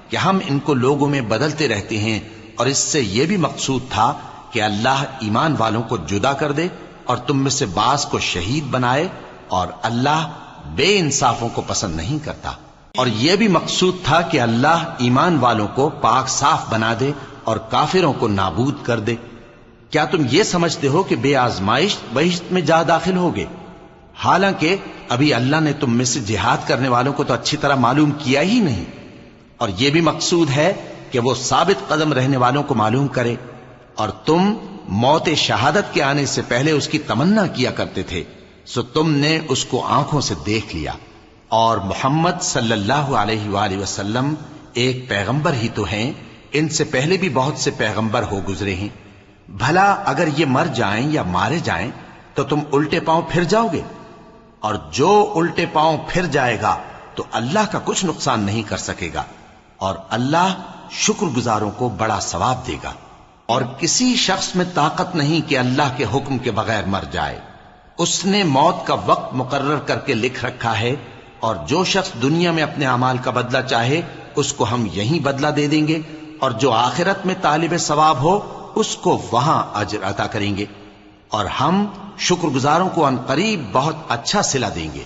کہ ہم ان کو لوگوں میں بدلتے رہتے ہیں، اور اس سے یہ بھی مقصود تھا کہ اللہ ایمان والوں کو جدا کر دے اور تم میں سے بعض کو شہید بنائے، اور اللہ بے انصافوں کو پسند نہیں کرتا۔ اور یہ بھی مقصود تھا کہ اللہ ایمان والوں کو پاک صاف بنا دے اور کافروں کو نابود کر دے۔ کیا تم یہ سمجھتے ہو کہ بے آزمائش بہشت میں جا داخل ہوگے؟ حالانکہ ابھی اللہ نے تم میں سے جہاد کرنے والوں کو تو اچھی طرح معلوم کیا ہی نہیں، اور یہ بھی مقصود ہے کہ وہ ثابت قدم رہنے والوں کو معلوم کرے، اور تم موت شہادت کے آنے سے پہلے اس کی تمنا کیا کرتے تھے، سو تم نے اس کو آنکھوں سے دیکھ لیا۔ اور محمد صلی اللہ علیہ وآلہ وسلم ایک پیغمبر ہی تو ہیں، ان سے پہلے بھی بہت سے پیغمبر ہو گزرے ہیں۔ بھلا اگر یہ مر جائیں یا مارے جائیں تو تم الٹے پاؤں پھر جاؤ گے؟ اور جو الٹے پاؤں پھر جائے گا تو اللہ کا کچھ نقصان نہیں کر سکے گا، اور اللہ شکر گزاروں کو بڑا ثواب دے گا۔ اور کسی شخص میں طاقت نہیں کہ اللہ کے حکم کے بغیر مر جائے، اس نے موت کا وقت مقرر کر کے لکھ رکھا ہے، اور جو شخص دنیا میں اپنے اعمال کا بدلہ چاہے اس کو ہم یہیں بدلہ دے دیں گے، اور جو آخرت میں طالب ثواب ہو اس کو وہاں اجر عطا کریں گے، اور ہم شکر گزاروں کو ان قریب بہت اچھا صلہ دیں گے۔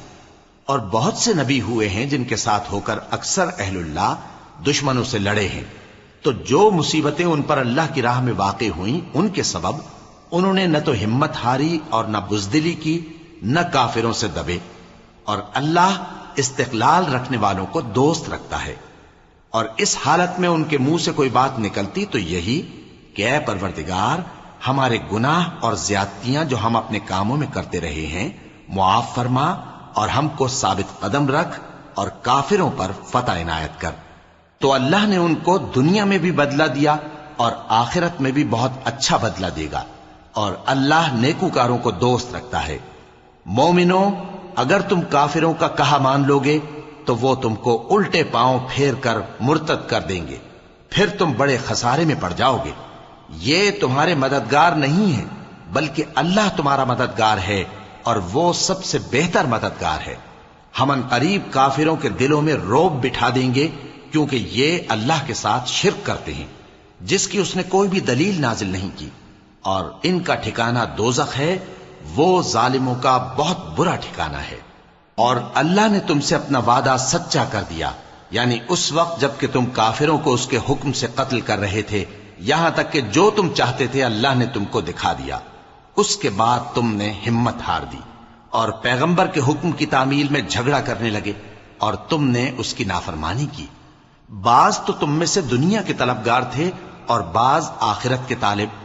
اور بہت سے نبی ہوئے ہیں جن کے ساتھ ہو کر اکثر اہل اللہ دشمنوں سے لڑے ہیں، تو جو مصیبتیں ان پر اللہ کی راہ میں واقع ہوئیں ان کے سبب انہوں نے نہ تو ہمت ہاری اور نہ بزدلی کی، نہ کافروں سے دبے، اور اللہ استقلال رکھنے والوں کو دوست رکھتا ہے۔ اور اس حالت میں ان کے منہ سے کوئی بات نکلتی تو یہی کہ اے پروردگار، ہمارے گناہ اور زیادتیاں جو ہم اپنے کاموں میں کرتے رہے ہیں معاف فرما، اور ہم کو ثابت قدم رکھ اور کافروں پر فتح عنایت کر۔ تو اللہ نے ان کو دنیا میں بھی بدلہ دیا اور آخرت میں بھی بہت اچھا بدلہ دے گا، اور اللہ نیکوکاروں کو دوست رکھتا ہے۔ مومنوں، اگر تم کافروں کا کہا مان لوگے تو وہ تم کو الٹے پاؤں پھیر کر مرتد کر دیں گے، پھر تم بڑے خسارے میں پڑ جاؤ گے۔ یہ تمہارے مددگار نہیں ہیں بلکہ اللہ تمہارا مددگار ہے، اور وہ سب سے بہتر مددگار ہے۔ ہم ان قریب کافروں کے دلوں میں رعب بٹھا دیں گے، کیونکہ یہ اللہ کے ساتھ شرک کرتے ہیں جس کی اس نے کوئی بھی دلیل نازل نہیں کی، اور ان کا ٹھکانہ دوزخ ہے، وہ ظالموں کا بہت برا ٹھکانہ ہے۔ اور اللہ نے تم سے اپنا وعدہ سچا کر دیا، یعنی اس وقت جب کہ تم کافروں کو اس کے حکم سے قتل کر رہے تھے، یہاں تک کہ جو تم چاہتے تھے اللہ نے تم کو دکھا دیا۔ اس کے بعد تم نے ہمت ہار دی اور پیغمبر کے حکم کی تعمیل میں جھگڑا کرنے لگے، اور تم نے اس کی نافرمانی کی۔ بعض تو تم میں سے دنیا کے طلبگار تھے اور بعض آخرت کے طالب۔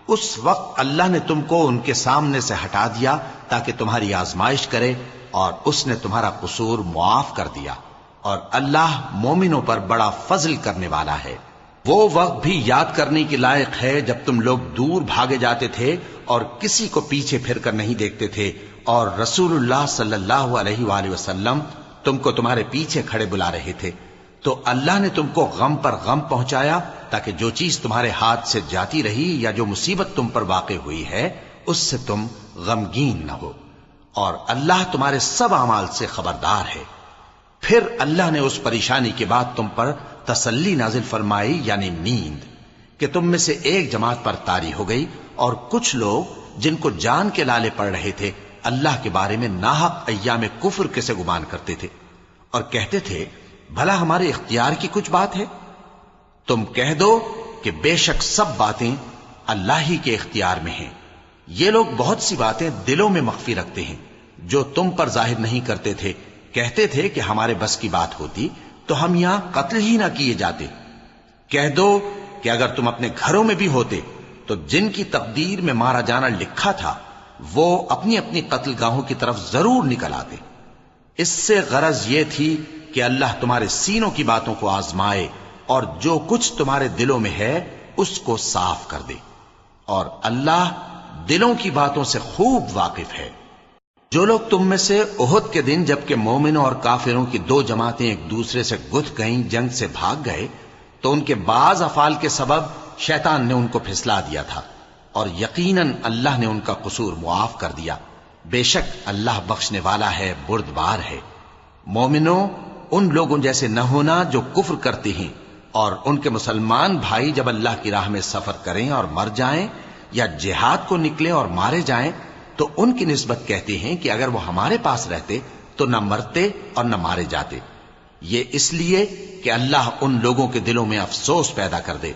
اس وقت اللہ نے تم کو ان کے سامنے سے ہٹا دیا تاکہ تمہاری آزمائش کرے، اور اس نے تمہارا قصور معاف کر دیا، اور اللہ مومنوں پر بڑا فضل کرنے والا ہے۔ وہ وقت بھی یاد کرنے کے لائق ہے جب تم لوگ دور بھاگے جاتے تھے اور کسی کو پیچھے پھر کر نہیں دیکھتے تھے، اور رسول اللہ صلی اللہ علیہ وآلہ وسلم تم کو تمہارے پیچھے کھڑے بلا رہے تھے، تو اللہ نے تم کو غم پر غم پہنچایا تاکہ جو چیز تمہارے ہاتھ سے جاتی رہی یا جو مصیبت تم پر واقع ہوئی ہے اس سے تم غمگین نہ ہو، اور اللہ تمہارے سب اعمال سے خبردار ہے۔ پھر اللہ نے اس پریشانی کے بعد تم پر تسلی نازل فرمائی، یعنی نیند، کہ تم میں سے ایک جماعت پر طاری ہو گئی، اور کچھ لوگ جن کو جان کے لالے پڑ رہے تھے اللہ کے بارے میں ناحق ایام کفر کے سے گمان کرتے تھے اور کہتے تھے بھلا ہمارے اختیار کی کچھ بات ہے؟ تم کہہ دو کہ بے شک سب باتیں اللہ ہی کے اختیار میں ہیں۔ یہ لوگ بہت سی باتیں دلوں میں مخفی رکھتے ہیں جو تم پر ظاہر نہیں کرتے تھے، کہتے تھے کہ ہمارے بس کی بات ہوتی تو ہم یہاں قتل ہی نہ کیے جاتے۔ کہہ دو کہ اگر تم اپنے گھروں میں بھی ہوتے تو جن کی تقدیر میں مارا جانا لکھا تھا وہ اپنی اپنی قتل گاہوں کی طرف ضرور نکل آتے۔ اس سے غرض یہ تھی کہ اللہ تمہارے سینوں کی باتوں کو آزمائے اور جو کچھ تمہارے دلوں میں ہے اس کو صاف کر دے، اور اللہ دلوں کی باتوں سے خوب واقف ہے۔ جو لوگ تم میں سے احد کے دن جبکہ مومنوں اور کافروں کی دو جماعتیں ایک دوسرے سے گتھ گئیں جنگ سے بھاگ گئے تو ان کے بعض افعال کے سبب شیطان نے ان کو پھسلا دیا تھا، اور یقیناً اللہ نے ان کا قصور معاف کر دیا۔ بے شک اللہ بخشنے والا ہے، بردبار ہے۔ مومنوں، ان لوگوں جیسے نہ ہونا جو کفر کرتے ہیں، اور ان کے مسلمان بھائی جب اللہ کی راہ میں سفر کریں اور مر جائیں یا جہاد کو نکلیں اور مارے جائیں تو ان کی نسبت کہتے ہیں کہ اگر وہ ہمارے پاس رہتے تو نہ مرتے اور نہ مارے جاتے، یہ اس لیے کہ اللہ ان لوگوں کے دلوں میں افسوس پیدا کر دے۔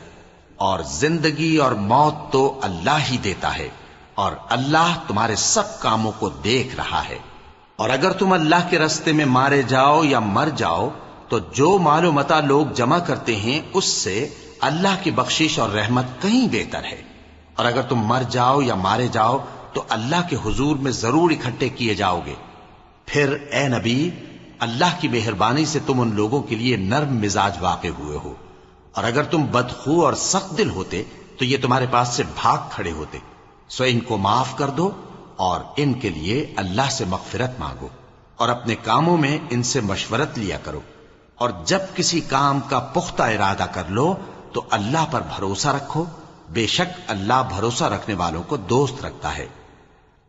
اور زندگی اور موت تو اللہ ہی دیتا ہے، اور اللہ تمہارے سب کاموں کو دیکھ رہا ہے۔ اور اگر تم اللہ کے راستے میں مارے جاؤ یا مر جاؤ تو جو مال و متاع لوگ جمع کرتے ہیں اس سے اللہ کی بخشش اور رحمت کہیں بہتر ہے، اور اگر تم مر جاؤ یا مارے جاؤ تو اللہ کے حضور میں ضرور اکٹھے کیے جاؤ گے۔ پھر اے نبی، اللہ کی مہربانی سے تم ان لوگوں کے لیے نرم مزاج واقع ہوئے ہو، اور اگر تم بدخو اور سخت دل ہوتے تو یہ تمہارے پاس سے بھاگ کھڑے ہوتے، سو ان کو معاف کر دو اور ان کے لیے اللہ سے مغفرت مانگو، اور اپنے کاموں میں ان سے مشورت لیا کرو، اور جب کسی کام کا پختہ ارادہ کر لو تو اللہ پر بھروسہ رکھو، بے شک اللہ بھروسہ رکھنے والوں کو دوست رکھتا ہے۔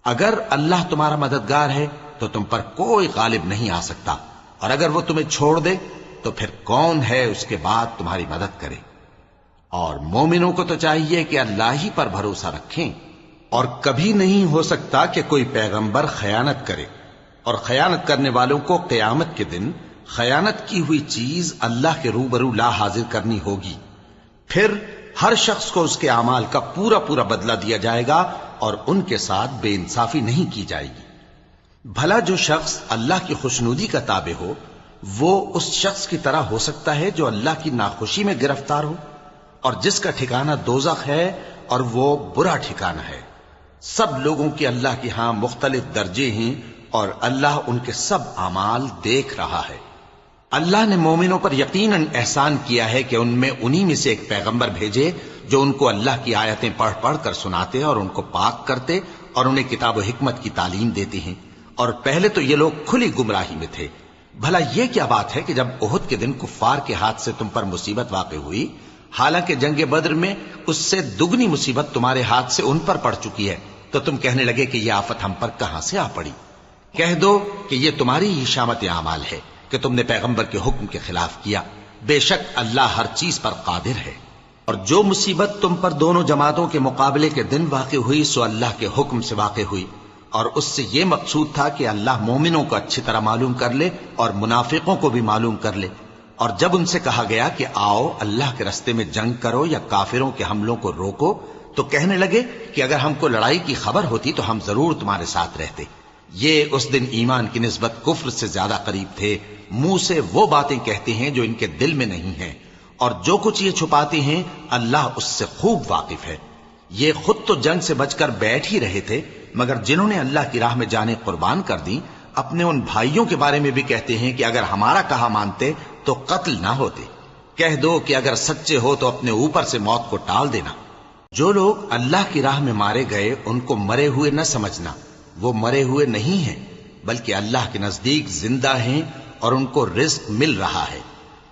اگر اللہ تمہارا مددگار ہے تو تم پر کوئی غالب نہیں آ سکتا، اور اگر وہ تمہیں چھوڑ دے تو پھر کون ہے اس کے بعد تمہاری مدد کرے۔ اور مومنوں کو تو چاہیے کہ اللہ ہی پر بھروسہ رکھیں، اور کبھی نہیں ہو سکتا کہ کوئی پیغمبر خیانت کرے، اور خیانت کرنے والوں کو قیامت کے دن خیانت کی ہوئی چیز اللہ کے روبرو لا حاضر کرنی ہوگی، پھر ہر شخص کو اس کے اعمال کا پورا پورا بدلہ دیا جائے گا اور ان کے ساتھ بے انصافی نہیں کی جائے گی۔ بھلا جو شخص اللہ کی خوشنودی کا تابع ہو وہ اس شخص کی طرح ہو سکتا ہے جو اللہ کی ناخوشی میں گرفتار ہو، اور جس کا ٹھکانہ دوزخ ہے اور وہ برا ٹھکانہ ہے۔ سب لوگوں کے اللہ کے ہاں مختلف درجے ہیں اور اللہ ان کے سب اعمال دیکھ رہا ہے۔ اللہ نے مومنوں پر یقیناً احسان کیا ہے کہ ان میں انہی میں سے ایک پیغمبر بھیجے جو ان کو اللہ کی آیتیں پڑھ پڑھ کر سناتے اور ان کو پاک کرتے اور انہیں کتاب و حکمت کی تعلیم دیتے ہیں، اور پہلے تو یہ لوگ کھلی گمراہی میں تھے۔ بھلا یہ کیا بات ہے کہ جب احد کے دن کفار کے ہاتھ سے تم پر مصیبت واقع ہوئی، حالانکہ جنگ بدر میں اس سے دگنی مصیبت تمہارے ہاتھ سے ان پر پڑ چکی ہے، تو تم کہنے لگے کہ یہ آفت ہم پر کہاں سے آ پڑی؟ کہہ دو کہ یہ تمہاری ہی شامت اعمال ہے کہ تم نے پیغمبر کے حکم کے خلاف کیا، بے شک اللہ ہر چیز پر قادر ہے۔ اور جو مصیبت تم پر دونوں جماعتوں کے مقابلے کے دن واقع ہوئی سو اللہ کے حکم سے واقع ہوئی، اور اس سے یہ مقصود تھا کہ اللہ مومنوں کو اچھی طرح معلوم کر لے اور منافقوں کو بھی معلوم کر لے۔ اور جب ان سے کہا گیا کہ آؤ اللہ کے راستے میں جنگ کرو یا کافروں کے حملوں کو روکو، تو کہنے لگے کہ اگر ہم کو لڑائی کی خبر ہوتی تو ہم ضرور تمہارے ساتھ رہتے۔ یہ اس دن ایمان کی نسبت کفر سے زیادہ قریب تھے، منہ سے وہ باتیں کہتے ہیں جو ان کے دل میں نہیں ہیں، اور جو کچھ یہ چھپاتے ہیں اللہ اس سے خوب واقف ہے۔ یہ خود تو جنگ سے بچ کر بیٹھ ہی رہے تھے، مگر جنہوں نے اللہ کی راہ میں جانیں قربان کر دی اپنے ان بھائیوں کے بارے میں بھی کہتے ہیں کہ اگر ہمارا کہا مانتے تو قتل نہ ہوتے۔ کہہ دو کہ اگر سچے ہو تو اپنے اوپر سے موت کو ٹال دینا۔ جو لوگ اللہ کی راہ میں مارے گئے ان کو مرے ہوئے نہ سمجھنا، وہ مرے ہوئے نہیں ہیں بلکہ اللہ کے نزدیک زندہ ہیں اور ان کو رزق مل رہا ہے۔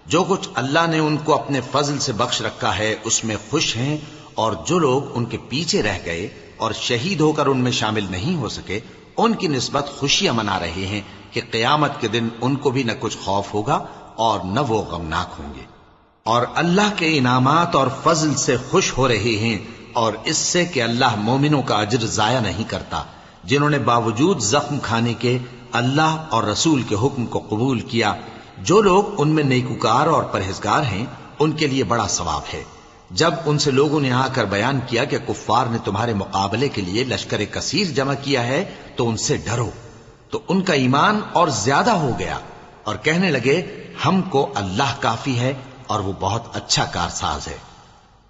جو کچھ اللہ نے ان کو اپنے فضل سے بخش رکھا ہے اس میں خوش ہیں، اور جو لوگ ان کے پیچھے رہ گئے اور شہید ہو کر ان میں شامل نہیں ہو سکے ان کی نسبت خوشیاں منا رہے ہیں کہ قیامت کے دن ان کو بھی نہ کچھ خوف ہوگا اور نہ وہ غمناک ہوں گے، اور اللہ کے انعامات اور فضل سے خوش ہو رہے ہیں، اور اس سے کہ اللہ مومنوں کا اجر ضائع نہیں کرتا جنہوں نے باوجود زخم کھانے کے اللہ اور رسول کے حکم کو قبول کیا۔ جو لوگ ان میں نیکوکار اور پرہیزگار ہیں ان کے لیے بڑا ثواب ہے۔ جب ان سے لوگوں نے آ کر بیان کیا کہ کفار نے تمہارے مقابلے کے لیے لشکر کثیر جمع کیا ہے تو ان سے ڈرو، تو ان کا ایمان اور زیادہ ہو گیا اور کہنے لگے ہم کو اللہ کافی ہے اور وہ بہت اچھا کارساز ہے۔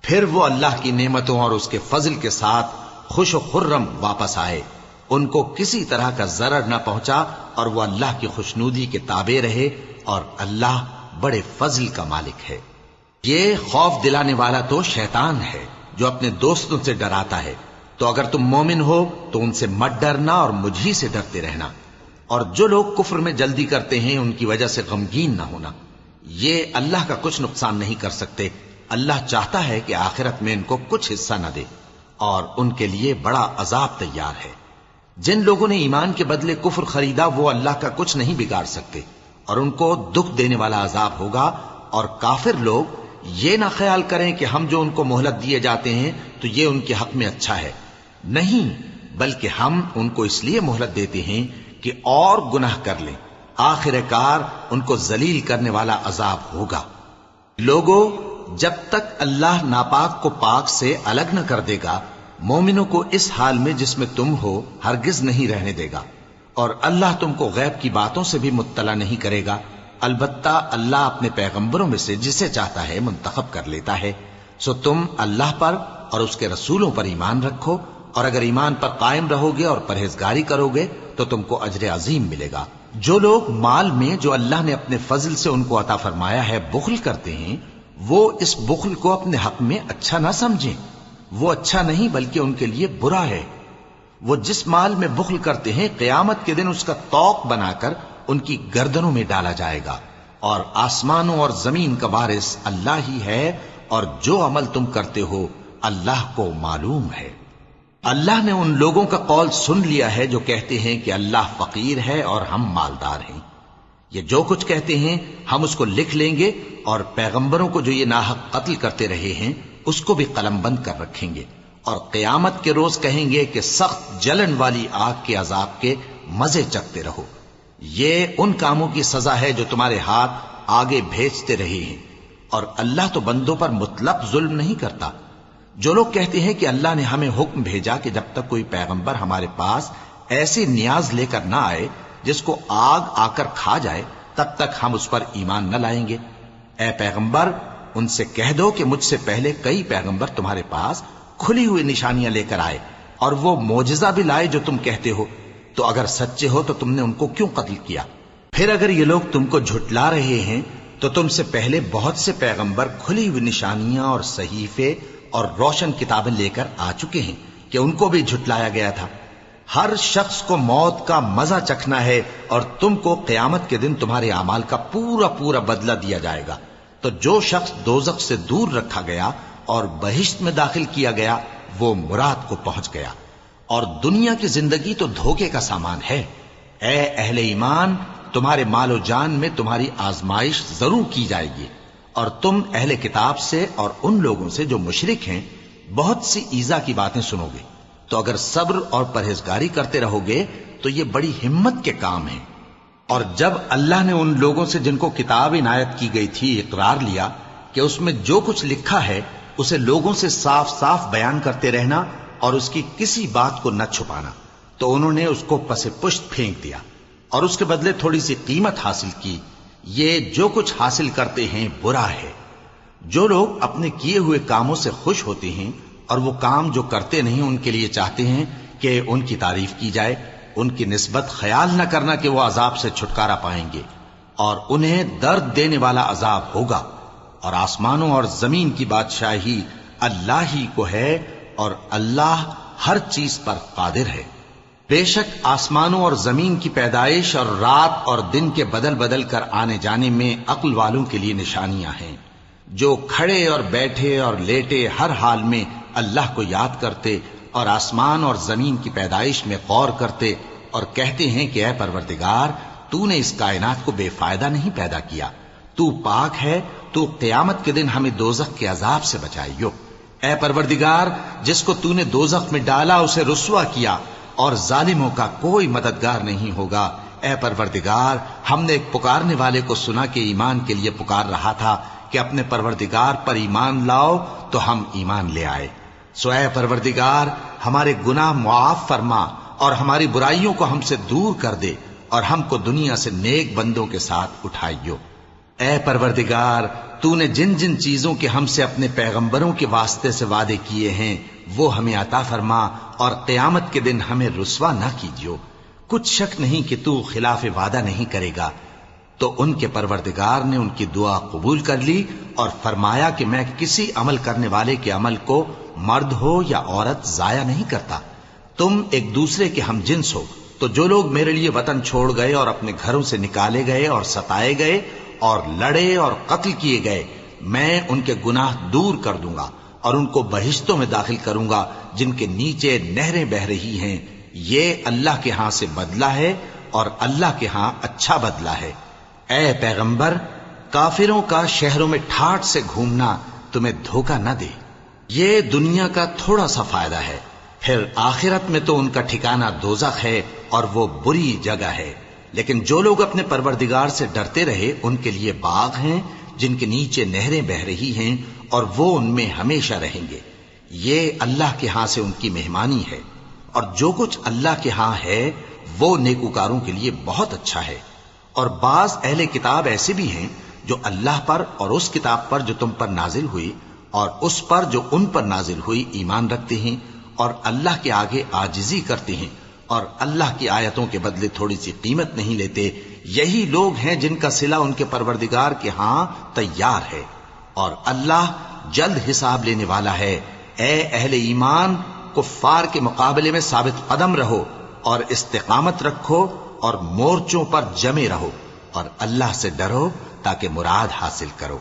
پھر وہ اللہ کی نعمتوں اور اس کے فضل کے ساتھ خوش و خرم واپس آئے، ان کو کسی طرح کا ضرر نہ پہنچا اور وہ اللہ کی خوشنودی کے تابع رہے، اور اللہ بڑے فضل کا مالک ہے۔ یہ خوف دلانے والا تو شیطان ہے جو اپنے دوستوں سے ڈراتا ہے، تو اگر تم مومن ہو تو ان سے مت ڈرنا اور مجھ ہی سے ڈرتے رہنا، اور جو لوگ کفر میں جلدی کرتے ہیں ان کی وجہ سے غمگین نہ ہونا، یہ اللہ کا کچھ نقصان نہیں کر سکتے۔ اللہ چاہتا ہے کہ آخرت میں ان کو کچھ حصہ نہ دے، اور ان کے لیے بڑا عذاب تیار ہے۔ جن لوگوں نے ایمان کے بدلے کفر خریدا وہ اللہ کا کچھ نہیں بگاڑ سکتے، اور ان کو دکھ دینے والا عذاب ہوگا۔ اور کافر لوگ یہ نہ خیال کریں کہ ہم جو ان کو مہلت دیے جاتے ہیں تو یہ ان کے حق میں اچھا ہے، نہیں، بلکہ ہم ان کو اس لیے مہلت دیتے ہیں کہ اور گناہ کر لیں، آخر کار ان کو ذلیل کرنے والا عذاب ہوگا۔ لوگوں، جب تک اللہ ناپاک کو پاک سے الگ نہ کر دے گا مومنوں کو اس حال میں جس میں تم ہو ہرگز نہیں رہنے دے گا، اور اللہ تم کو غیب کی باتوں سے بھی مطلع نہیں کرے گا۔ البتہ اللہ اپنے پیغمبروں میں سے جسے چاہتا ہے منتخب کر لیتا ہے۔ سو تم اللہ پر اور اس کے رسولوں پر ایمان رکھو، اور اگر ایمان پر قائم رہو گے اور پرہیزگاری کرو گے تو تم کو اجر عظیم ملے گا۔ جو لوگ مال میں جو اللہ نے اپنے فضل سے ان کو عطا فرمایا ہے بخل کرتے ہیں، وہ اس بخل کو اپنے حق میں اچھا نہ سمجھیں، وہ اچھا نہیں بلکہ ان کے لیے برا ہے۔ وہ جس مال میں بخل کرتے ہیں قیامت کے دن اس کا طوق بنا کر ان کی گردنوں میں ڈالا جائے گا، اور آسمانوں اور زمین کا وارث اللہ ہی ہے، اور جو عمل تم کرتے ہو اللہ کو معلوم ہے۔ اللہ نے ان لوگوں کا قول سن لیا ہے جو کہتے ہیں کہ اللہ فقیر ہے اور ہم مالدار ہیں۔ یہ جو کچھ کہتے ہیں ہم اس کو لکھ لیں گے، اور پیغمبروں کو جو یہ ناحق قتل کرتے رہے ہیں اس کو بھی قلم بند کر رکھیں گے، اور قیامت کے روز کہیں گے کہ سخت جلن والی آگ کے عذاب کے مزے چکھتے رہو۔ یہ ان کاموں کی سزا ہے جو تمہارے ہاتھ آگے بھیجتے رہے ہیں، اور اللہ تو بندوں پر مطلق ظلم نہیں کرتا۔ جو لوگ کہتے ہیں کہ اللہ نے ہمیں حکم بھیجا کہ جب تک کوئی پیغمبر ہمارے پاس ایسی نیاز لے کر نہ آئے جس کو آگ آ کر کھا جائے تب تک ہم اس پر ایمان نہ لائیں گے، اے پیغمبر ان سے کہہ دو کہ مجھ سے پہلے کئی پیغمبر تمہارے پاس کھلی ہوئی نشانیاں لے کر آئے اور وہ معجزہ بھی لائے جو تم کہتے ہو، تو اگر سچے ہو تو تم نے ان کو کیوں قتل کیا؟ پھر اگر یہ لوگ تم کو جھٹلا رہے ہیں تو تم سے پہلے بہت سے پیغمبر کھلی ہوئی نشانیاں اور صحیفے اور روشن کتابیں لے کر آ چکے ہیں کہ ان کو بھی جھٹلایا گیا تھا۔ ہر شخص کو موت کا مزہ چکھنا ہے، اور تم کو قیامت کے دن تمہارے اعمال کا پورا پورا بدلہ دیا جائے گا۔ تو جو شخص دوزخ سے دور رکھا گیا اور بہشت میں داخل کیا گیا وہ مراد کو پہنچ گیا، اور دنیا کی زندگی تو دھوکے کا سامان ہے۔ اے اہل ایمان، تمہارے مال و جان میں تمہاری آزمائش ضرور کی جائے گی، اور تم اہل کتاب سے اور ان لوگوں سے جو مشرک ہیں بہت سی ایذا کی باتیں سنو گے، تو اگر صبر اور پرہیزگاری کرتے رہو گے تو یہ بڑی ہمت کے کام ہیں۔ اور جب اللہ نے ان لوگوں سے جن کو کتاب عنایت کی گئی تھی اقرار لیا کہ اس میں جو کچھ لکھا ہے اسے لوگوں سے صاف صاف بیان کرتے رہنا اور اس کی کسی بات کو نہ چھپانا، تو انہوں نے اس کو پس پشت پھینک دیا اور اس کے بدلے تھوڑی سی قیمت حاصل کی۔ یہ جو کچھ حاصل کرتے ہیں برا ہے۔ جو لوگ اپنے کیے ہوئے کاموں سے خوش ہوتے ہیں اور وہ کام جو کرتے نہیں ان کے لیے چاہتے ہیں کہ ان کی تعریف کی جائے، ان کی نسبت خیال نہ کرنا کہ وہ عذاب سے چھٹکارا پائیں گے، اور انہیں درد دینے والا عذاب ہوگا۔ اور آسمانوں اور زمین کی بادشاہی اللہ ہی کو ہے، اور اللہ ہر چیز پر قادر ہے۔ بے شک آسمانوں اور زمین کی پیدائش اور رات اور دن کے بدل بدل کر آنے جانے میں عقل والوں کے لیے نشانیاں ہیں، جو کھڑے اور بیٹھے اور لیٹے ہر حال میں اللہ کو یاد کرتے اور آسمان اور زمین کی پیدائش میں غور کرتے اور کہتے ہیں کہ اے پروردگار، تو نے اس کائنات کو بے فائدہ نہیں پیدا کیا، تو پاک ہے، تو قیامت کے دن ہمیں دوزخ کے عذاب سے بچائیو۔ اے پروردگار، جس کو تو نے دوزخ میں ڈالا اسے رسوا کیا، اور ظالموں کا کوئی مددگار نہیں ہوگا۔ اے پروردگار، ہم نے ایک پکارنے والے کو سنا کہ ایمان کے لیے پکار رہا تھا کہ اپنے پروردگار پر ایمان لاؤ، تو ہم ایمان لے آئے۔ سو اے پروردگار، ہمارے گناہ معاف فرما اور ہماری برائیوں کو ہم سے دور کر دے، اور ہم کو دنیا سے نیک بندوں کے ساتھ اٹھائیو۔ اے پروردگار، تو نے جن جن چیزوں کے ہم سے اپنے پیغمبروں کے واسطے سے وعدے کیے ہیں وہ ہمیں عطا فرما، اور قیامت کے دن ہمیں رسوا نہ کیجیو۔ کچھ شک نہیں کہ تو خلاف وعدہ نہیں کرے گا۔ تو ان کے پروردگار نے ان کی دعا قبول کر لی اور فرمایا کہ میں کسی عمل کرنے والے کے عمل کو مرد ہو یا عورت ضائع نہیں کرتا۔ تم ایک دوسرے کے ہم جنس ہو، تو جو لوگ میرے لیے وطن چھوڑ گئے اور اپنے گھروں سے نکالے گئے اور ستائے گئے اور لڑے اور قتل کیے گئے، میں ان کے گناہ دور کر دوں گا اور ان کو بہشتوں میں داخل کروں گا جن کے نیچے نہریں بہ رہی ہیں۔ یہ اللہ کے ہاں سے بدلہ ہے اور اللہ کے ہاں اچھا بدلہ ہے۔ اے پیغمبر، کافروں کا شہروں میں ٹھاٹ سے گھومنا تمہیں دھوکہ نہ دے، یہ دنیا کا تھوڑا سا فائدہ ہے، پھر آخرت میں تو ان کا ٹھکانہ دوزخ ہے اور وہ بری جگہ ہے۔ لیکن جو لوگ اپنے پروردگار سے ڈرتے رہے ان کے لیے باغ ہیں جن کے نیچے نہریں بہ رہی ہیں، اور وہ ان میں ہمیشہ رہیں گے۔ یہ اللہ کے ہاں سے ان کی مہمانی ہے، اور جو کچھ اللہ کے ہاں ہے وہ نیکوکاروں کے لیے بہت اچھا ہے۔ اور بعض اہل کتاب ایسے بھی ہیں جو اللہ پر اور اس کتاب پر جو تم پر نازل ہوئی اور اس پر جو ان پر نازل ہوئی ایمان رکھتے ہیں، اور اللہ کے آگے عاجزی کرتے ہیں، اور اللہ کی آیتوں کے بدلے تھوڑی سی قیمت نہیں لیتے۔ یہی لوگ ہیں جن کا صلہ ان کے پروردگار کے ہاں تیار ہے، اور اللہ جلد حساب لینے والا ہے۔ اے اہل ایمان، کفار کے مقابلے میں ثابت قدم رہو اور استقامت رکھو اور مورچوں پر جمے رہو، اور اللہ سے ڈرو تاکہ مراد حاصل کرو۔